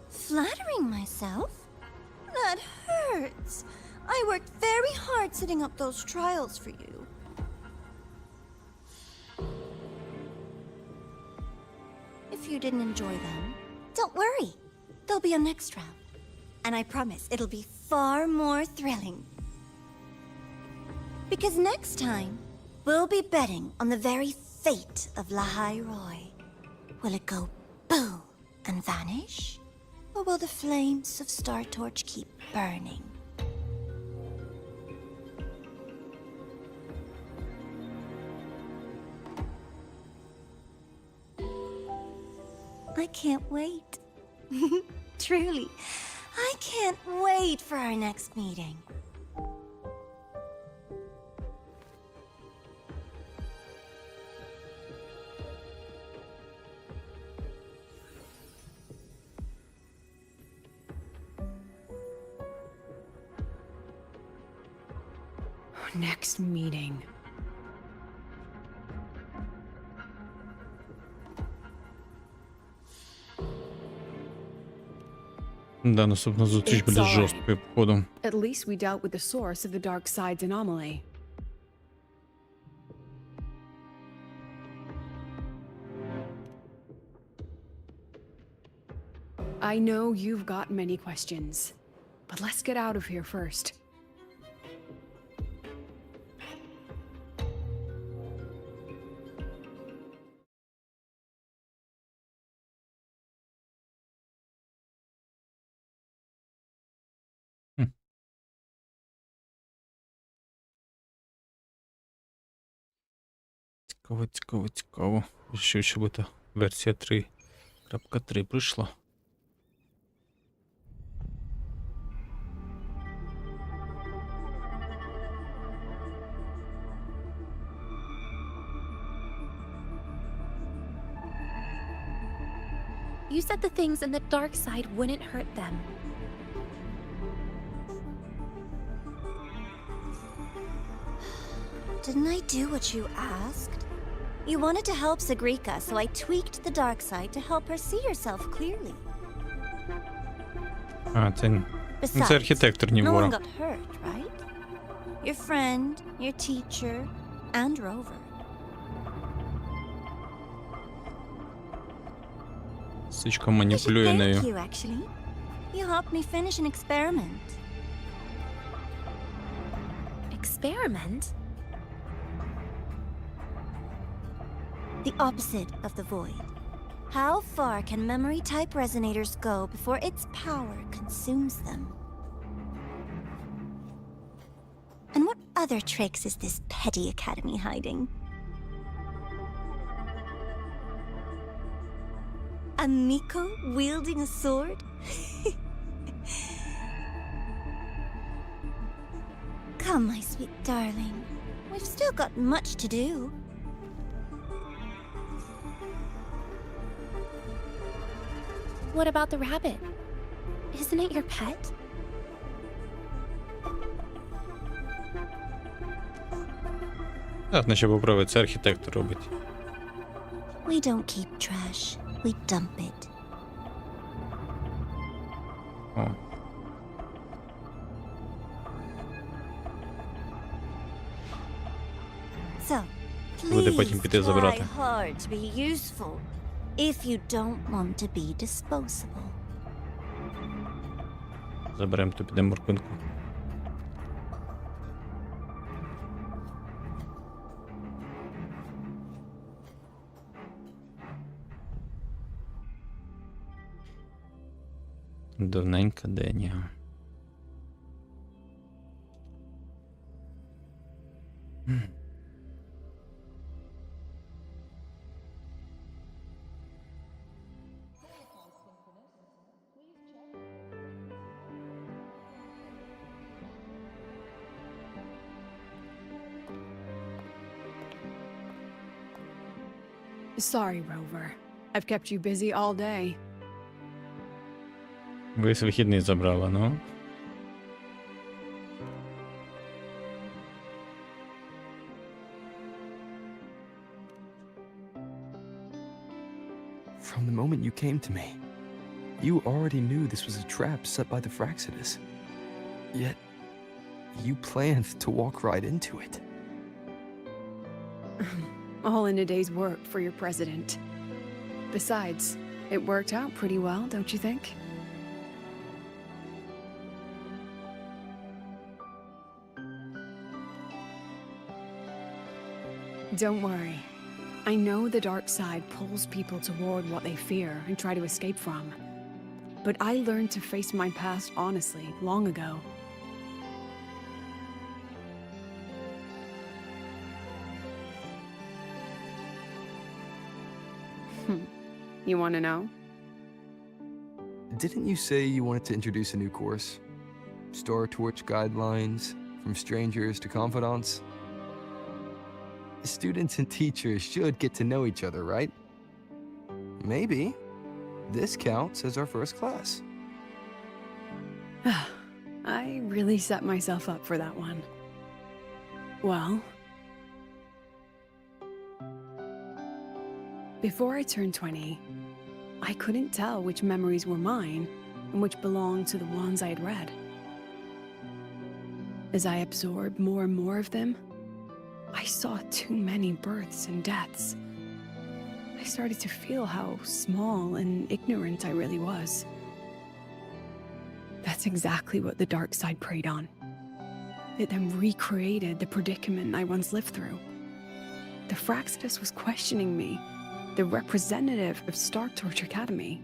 Flattering myself? That hurts. I worked very hard setting up those trials for you. If you didn't enjoy them, don't worry. There'll be a next round. And I promise it'll be far more thrilling. Because next time, we'll be betting on the very fate of Lahairoi. Will it go boom and vanish? Or will the flames of Star Torch keep burning? I can't wait. Truly, I can't wait for our next meeting. Next meeting. Да, наступна зустріч It's буде all right. жорсткою, походу. At least we dealt with the source of the dark side's anomaly. I know you've got many questions, but let's get out of here first. Цікаво, цікаво, цікаво. Що ще буде версія 3.3 прийшла. You said the things in the dark side wouldn't hurt them. Didn't I do what you asked? You wanted to help Segrika, so I tweaked the dark side to help her see herself clearly. А, це Besides, архітектор no one Нівора. got hurt, right? Your friend, your teacher, and Rover. Сичка I should маніпулює thank нею. you, actually. You helped me finish an experiment. Experiment? The opposite of the void. How far can memory type resonators go before its power consumes them? And what other tricks is this petty academy hiding? A Miko wielding a sword? Come, my sweet darling. We've still got much to do. What about the rabbit? Isn't it your pet? Так, наче поправи, це архітектор робить. We don't keep trash. We dump it. О, So, Буде потім please піти try забирати. hard to be useful if you don't want to be disposable. заберемо, то підемо морквинку. Давненька Деня. Sorry, Rover. I've kept you busy all day. Весь вихідний забрала, ну. From the moment you came to me, you already knew this was a trap set by the Fraxidus. Yet, you planned to walk right into it. All in a day's work for your president. Besides, it worked out pretty well, don't you think? Don't worry. I know the dark side pulls people toward what they fear and try to escape from. But I learned to face my past honestly long ago. You want to know? Didn't you say you wanted to introduce a new course? Star Torch Guidelines, From Strangers to Confidants? Students and teachers should get to know each other, right? Maybe this counts as our first class. I really set myself up for that one. Well, before I turned 20, I couldn't tell which memories were mine and which belonged to the ones I had read. As I absorbed more and more of them, I saw too many births and deaths. I started to feel how small and ignorant I really was. That's exactly what the dark side preyed on. It then recreated the predicament I once lived through. The Fraxidus was questioning me, the representative of Star Torch Academy.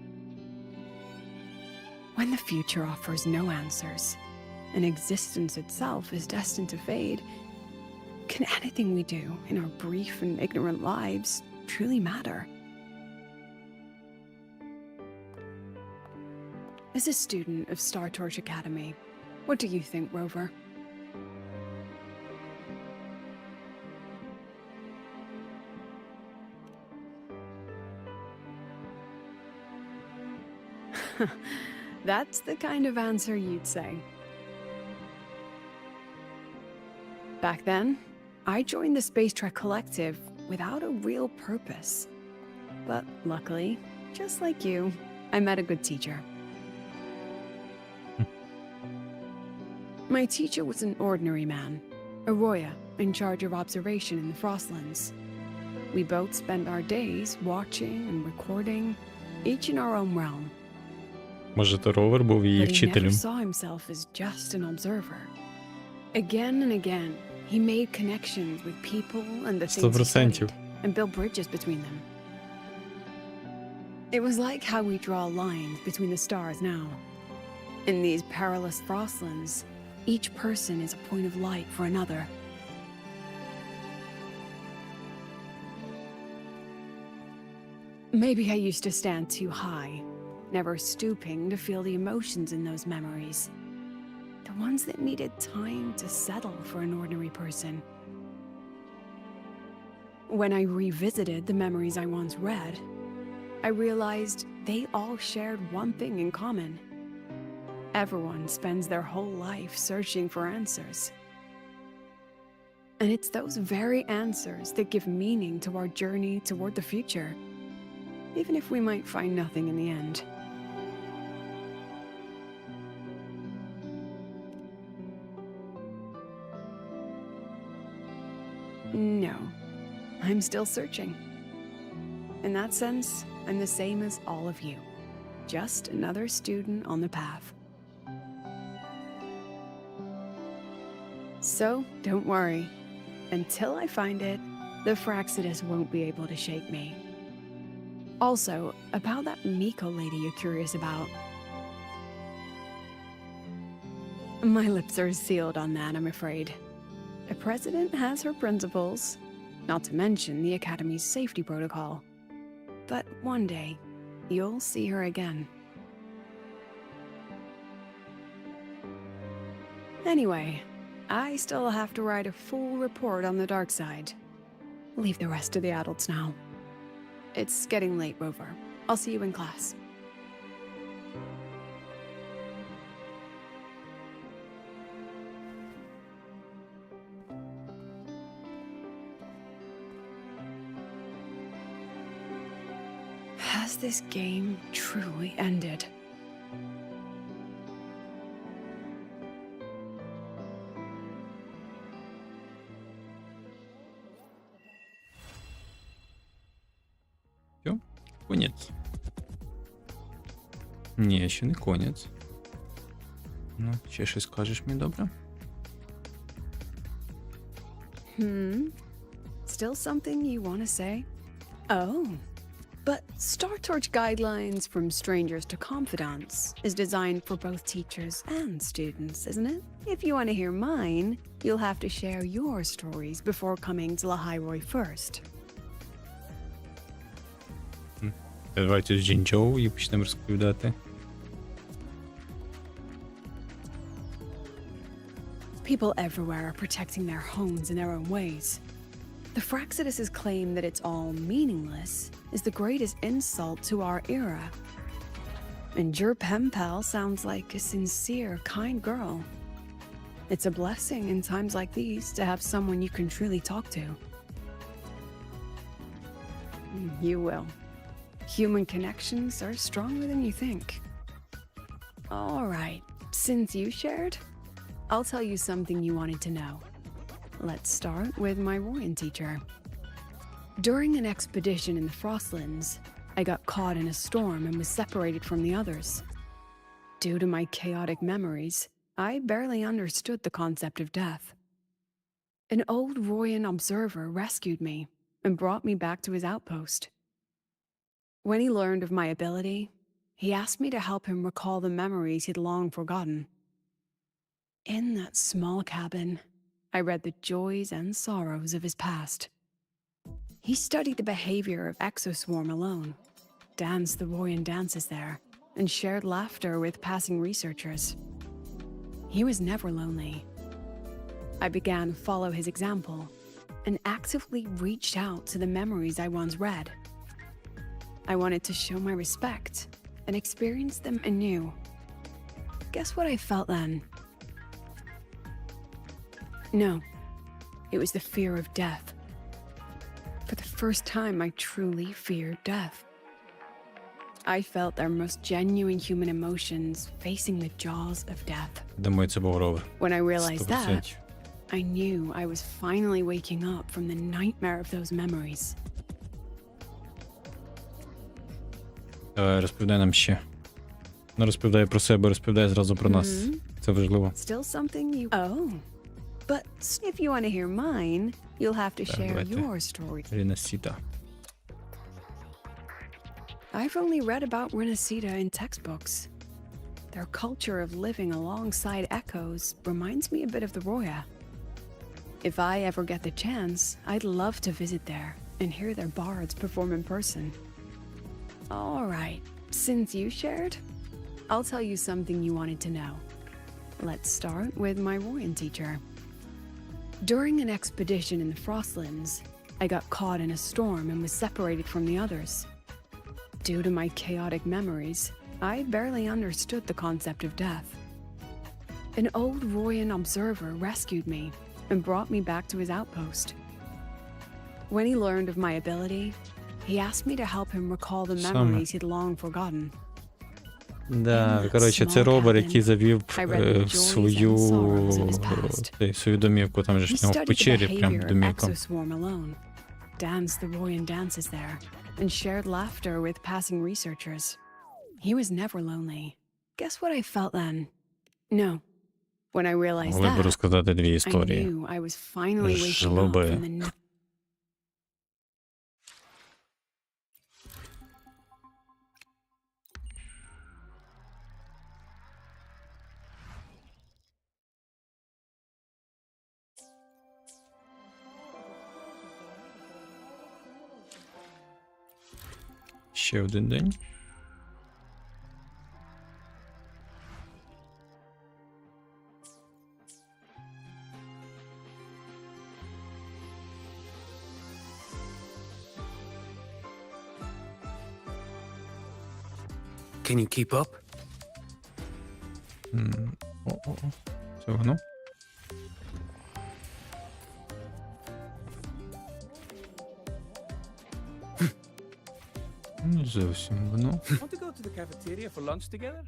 When the future offers no answers, and existence itself is destined to fade, can anything we do in our brief and ignorant lives truly matter? As a student of Star Torch Academy, what do you think, Rover? That's the kind of answer you'd say. Back then, I joined the Space Trek Collective without a real purpose. But luckily, just like you, I met a good teacher. My teacher was an ordinary man, a Roya in charge of observation in the Frostlands. We both spent our days watching and recording, each in our own realm. Може, то Ровер був її But he never вчителем. saw himself as just an observer. Again and again, he made connections with people and the things he 100%. studied, and built bridges between them. It was like how we draw lines between the stars now. In these perilous Frostlands, each person is a point of light for another. Maybe I used to stand too high, never stooping to feel the emotions in those memories. The ones that needed time to settle for an ordinary person. When I revisited the memories I once read, I realized they all shared one thing in common. Everyone spends their whole life searching for answers. And it's those very answers that give meaning to our journey toward the future, even if we might find nothing in the end. No, I'm still searching. In that sense, I'm the same as all of you, just another student on the path. So, don't worry. Until I find it, the Fraxidus won't be able to shake me. Also, about that Miko lady you're curious about. My lips are sealed on that, I'm afraid. The president has her principles, not to mention the Academy's safety protocol. But one day, you'll see her again. Anyway, I still have to write a full report on the dark side. Leave the rest to the adults now. It's getting late, Rover. I'll see you in class. Has this game truly ended? Все, конець. Ні, ще не конець. Ну, ще щось скажеш мені, добре? Still something you want to say? Oh, but Star Torch Guidelines From Strangers to Confidants is designed for both teachers and students, isn't it? If you want to hear mine, you'll have to share your stories before coming to Lahairoi first. Давайте з Джінчоу і почнемо розповідати. People everywhere are protecting their homes in their own ways. The Fraxidus' claim that it's all meaningless is the greatest insult to our era. And your pen pal sounds like a sincere, kind girl. It's a blessing in times like these to have someone you can truly talk to. You will. Human connections are stronger than you think. All right, since you shared, I'll tell you something you wanted to know. Let's start with my Royan teacher. During an expedition in the Frostlands, I got caught in a storm and was separated from the others. Due to my chaotic memories, I barely understood the concept of death. An old Royan observer rescued me and brought me back to his outpost. When he learned of my ability, he asked me to help him recall the memories he'd long forgotten. In that small cabin, I read the joys and sorrows of his past. He studied the behavior of Exoswarm alone, danced the Royan dances there, and shared laughter with passing researchers. He was never lonely. I began to follow his example and actively reached out to the memories I once read. I wanted to show my respect and experience them anew. Guess what I felt then? No, it was the fear of death. For the first time, I truly feared death. I felt their most genuine human emotions facing the jaws of death. Думаю, це був ровер. When I realized that, 100%. I knew I was finally waking up from the nightmare of those memories. Розповідай нам ще. Не розповідай про себе, розповідай зразу про нас. Це важливо. Still something you... Oh. But if you want to hear mine, you'll have to share Давайте. your story. Рінасіта. I've only read about Renacita in textbooks. Their culture of living alongside echoes reminds me a bit of the Roya. If I ever get the chance, I'd love to visit there and hear their bards perform in person. All right, since you shared, I'll tell you something you wanted to know. Let's start with my Royan teacher. During an expedition in the Frostlands, I got caught in a storm and was separated from the others. Due to my chaotic memories, I barely understood the concept of death. An old Royan observer rescued me and brought me back to his outpost. When he learned of my ability, he asked me to help him recall the memories he'd long forgotten. Да, коротше, це ровер, який завів свою домівку, там же ж в нього в печері прям домівка. Danced the Royan dances there and shared laughter with passing researchers. He was never lonely. Guess what I felt then? No. When I realized Могли б that, розказати дві I історії. knew I was finally waking up Жлоби. from the Ще один день. Can you keep up? О-о-о. Це воно? Не зовсім воно. Want to go to the cafeteria for lunch together?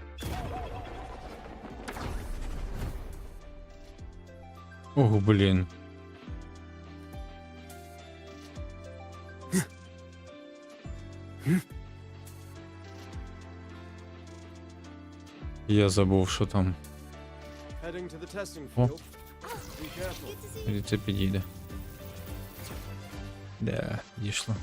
Ого, блін. Я забув, що там. Heading to the testing О, field. Be careful. і це підійде. Да, дійшло.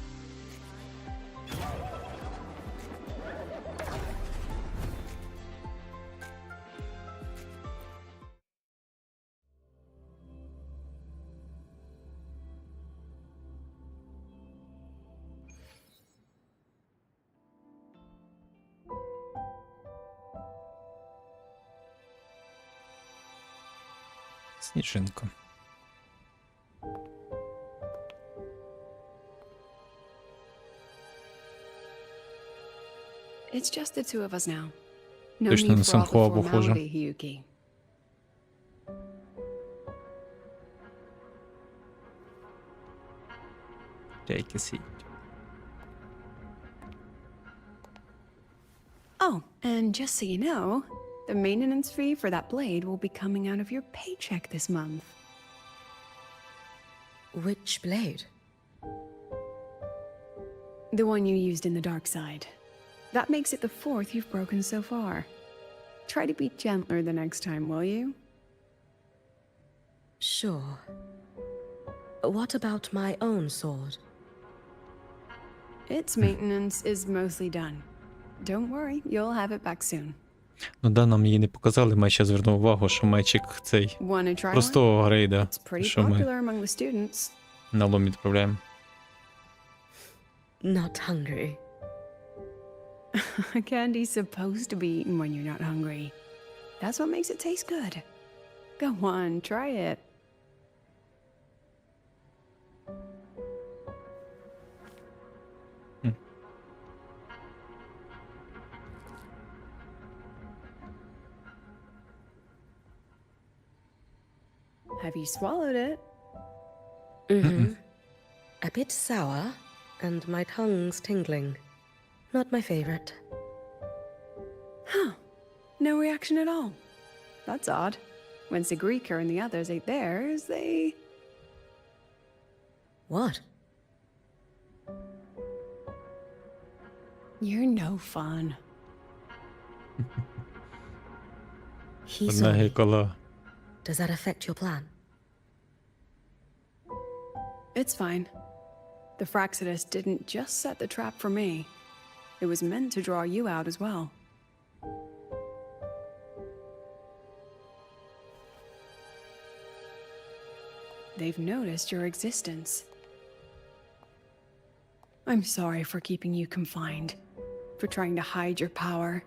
Сніжинка. It's just the two of us now. No Точно need на for all the Санхоа похоже. formality, Hyuki. Take a seat. Oh, and just so you know, the maintenance fee for that blade will be coming out of your paycheck this month. Which blade? The one you used in the dark side. That makes it the fourth you've broken so far. Try to be gentler the next time, will you? Sure. What about my own sword? Its maintenance is mostly done. Don't worry, you'll have it back soon. Ну да, нам її не показали, ми ще звернув увагу, що мечик цей Wanna try one? простого грейда, It's pretty що ми popular among the students. на лом відправляємо. Not hungry. Candy's supposed to be eaten when you're not hungry. That's what makes it taste good. Go on, try it. Have you swallowed it? Mm-hmm. A bit sour, and my tongue's tingling. Not my favorite. Huh. No reaction at all. That's odd. When Segue and the others ate theirs, they... What? You're no fun. He's Одна sorry. гікола. Does that affect your plan? It's fine. The Fraxidus didn't just set the trap for me. It was meant to draw you out as well. They've noticed your existence. I'm sorry for keeping you confined, for trying to hide your power.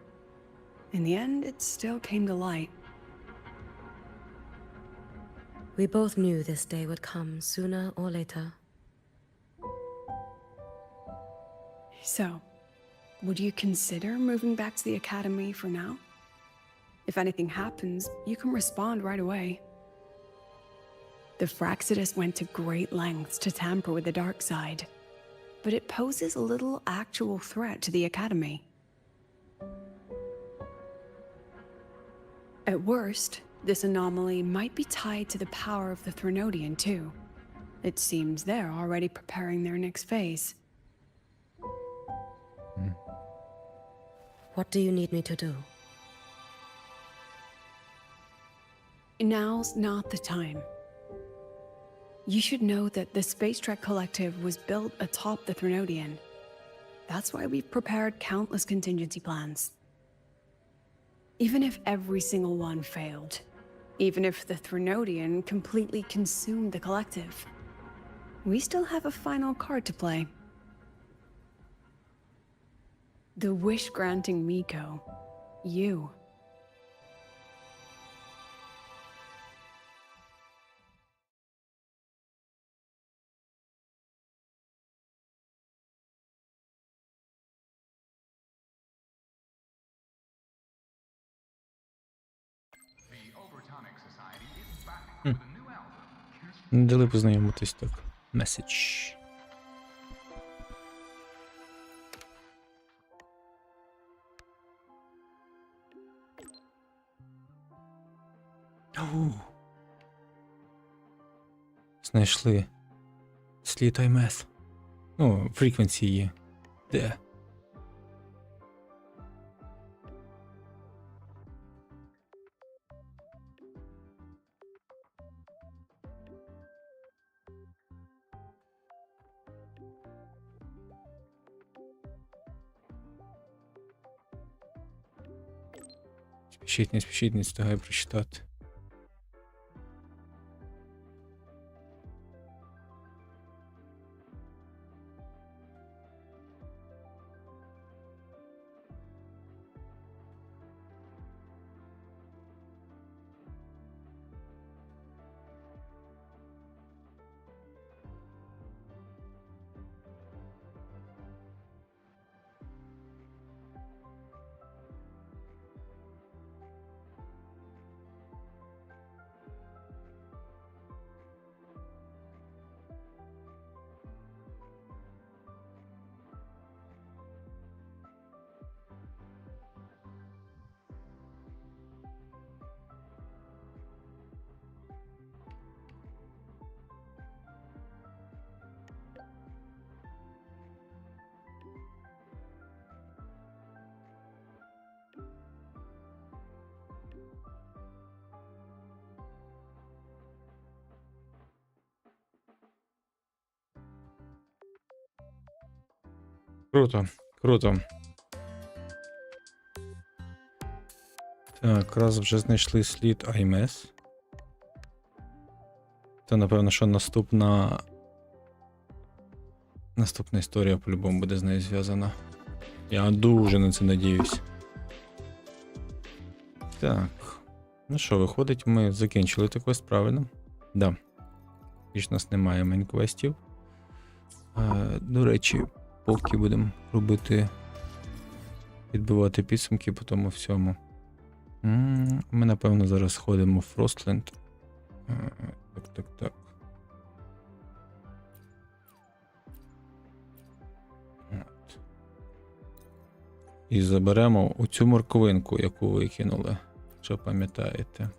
In the end, it still came to light. We both knew this day would come sooner or later. So, would you consider moving back to the academy for now? If anything happens, you can respond right away. The Fraxidus went to great lengths to tamper with the dark side, but it poses a little actual threat to the academy. At worst, this anomaly might be tied to the power of the Threnodian too. It seems they're already preparing their next phase. What do you need me to do? Now's not the time. You should know that the Space Trek Collective was built atop the Threnodian. That's why we've prepared countless contingency plans. Even if every single one failed, even if the Threnodian completely consumed the Collective, we still have a final card to play. The wish-granting Miko. You. Не дали познайомитись так. Меседж. Знайшли слід IMS. Ну, фреквенції є. Де? Спішіть, не встигаю прочитати. Круто, круто. Так, раз вже знайшли слід АМС. Це, напевно, що наступна історія по-любому буде з нею зв'язана. Я дуже на це надіюсь. Так. Ну що, виходить, ми закінчили той квест, правильно? Да. Більш нас немає мейн-квестів. До речі, поки будемо підбивати підсумки по тому всьому. Ми, напевно, зараз сходимо в Фростленд. Так. От. І заберемо оцю морковинку, яку викинули, що пам'ятаєте.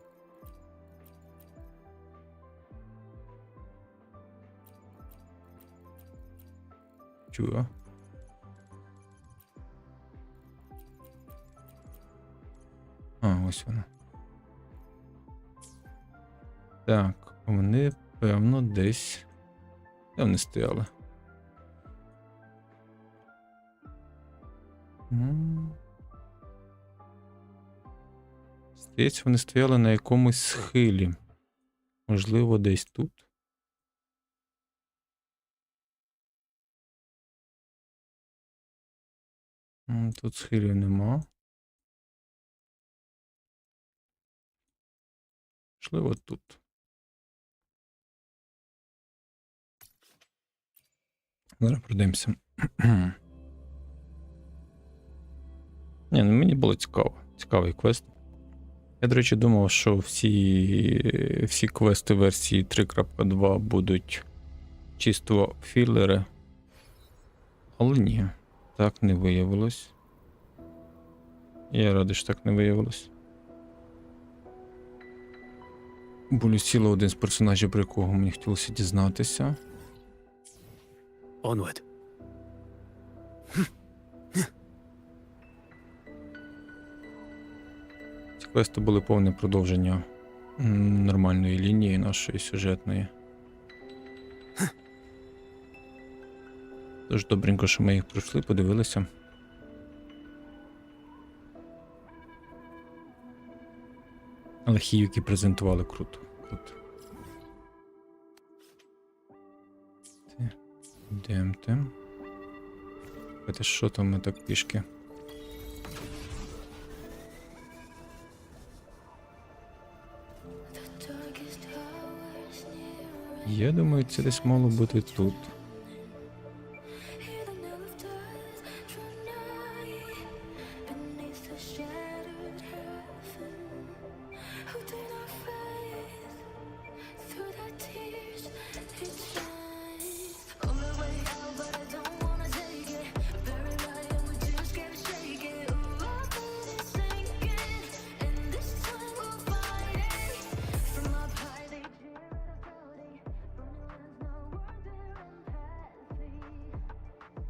Чую. Ось вона. Так, вони, певно, десь. Де вони стояли? Здається, вони стояли на якомусь схилі. Можливо, десь тут. Тут схилів нема. Можливо, тут. Зараз пройдемося. Мені було цікаво. Цікавий квест. Я, до речі, думав, що всі квести версії 3.2 будуть чисто філери. Але ні, так не виявилось. Я радий, що так не виявилось. Бо Люсіла один з персонажів, про якого мені хотілося дізнатися. Onward. Ці квести були повне продовження нормальної лінії нашої сюжетної. Тож добренько, що ми їх пройшли, подивилися. Але хіюки презентували круто. Йдемте. Це що там ми так пішки? Я думаю, це десь мало бути тут.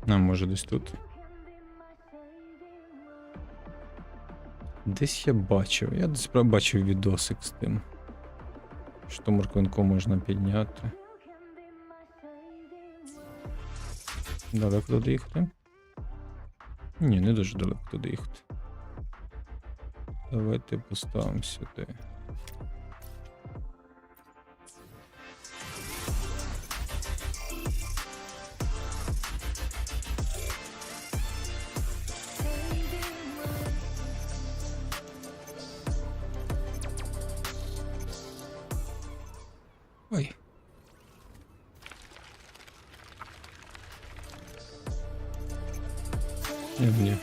Може десь тут. Десь я бачив. Я десь бачив відосик з тим. Що морквинку можна підняти. Далеко туди їхати? Ні, не дуже далеко туди їхати. Давайте поставимо сюди. Ой. Ні.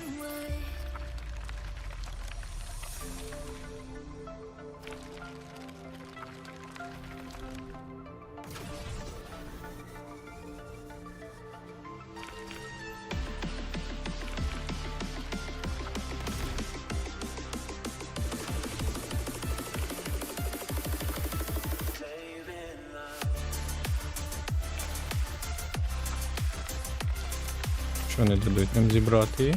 Що не дадуть нам зібрати її?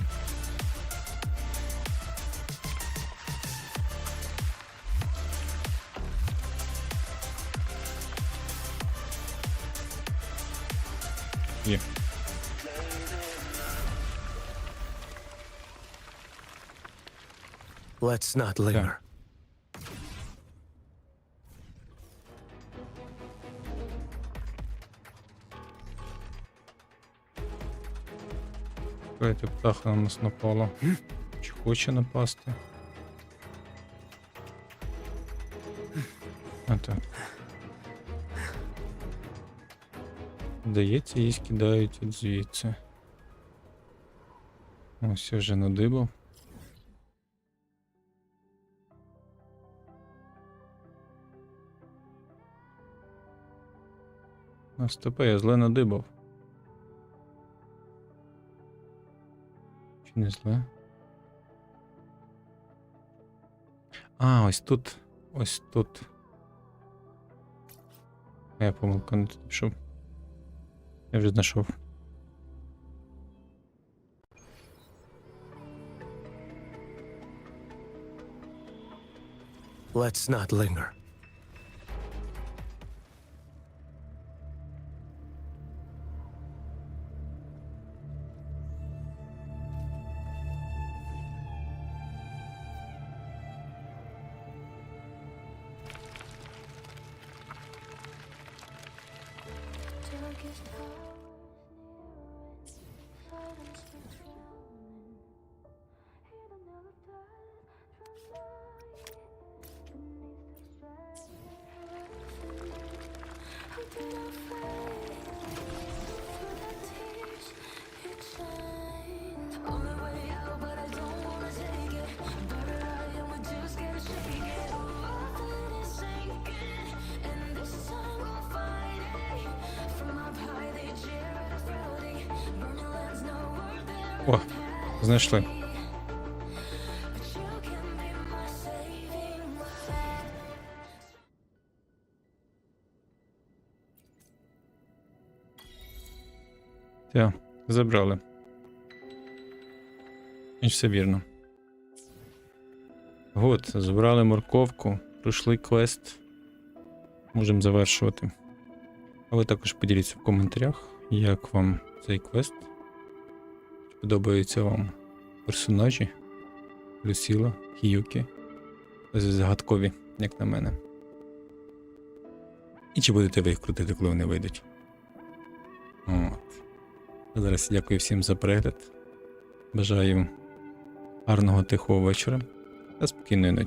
Є. Let's not linger. Какая-то птаха на нас напала. Чи хоче напасти? А так. Здається, її скидають от звідси. Ось я вже надибав. А стопе, я зле надибав. Чи не зле? А, ось тут. Ось тут. Я помилка не тут пішов. Я вже знайшов. Let's not linger. О, знайшли. Так, забрали. І все вірно. От, забрали морковку, пройшли квест. Можемо завершувати. А ви також поділіться в коментарях, як вам цей квест. Чи подобаються вам персонажі Люсіла, Хіюкі, загадкові, як на мене. І чи будете ви їх крутити, коли вони вийдуть. От. Зараз дякую всім за перегляд. Бажаю гарного тихого вечора та спокійної ночі.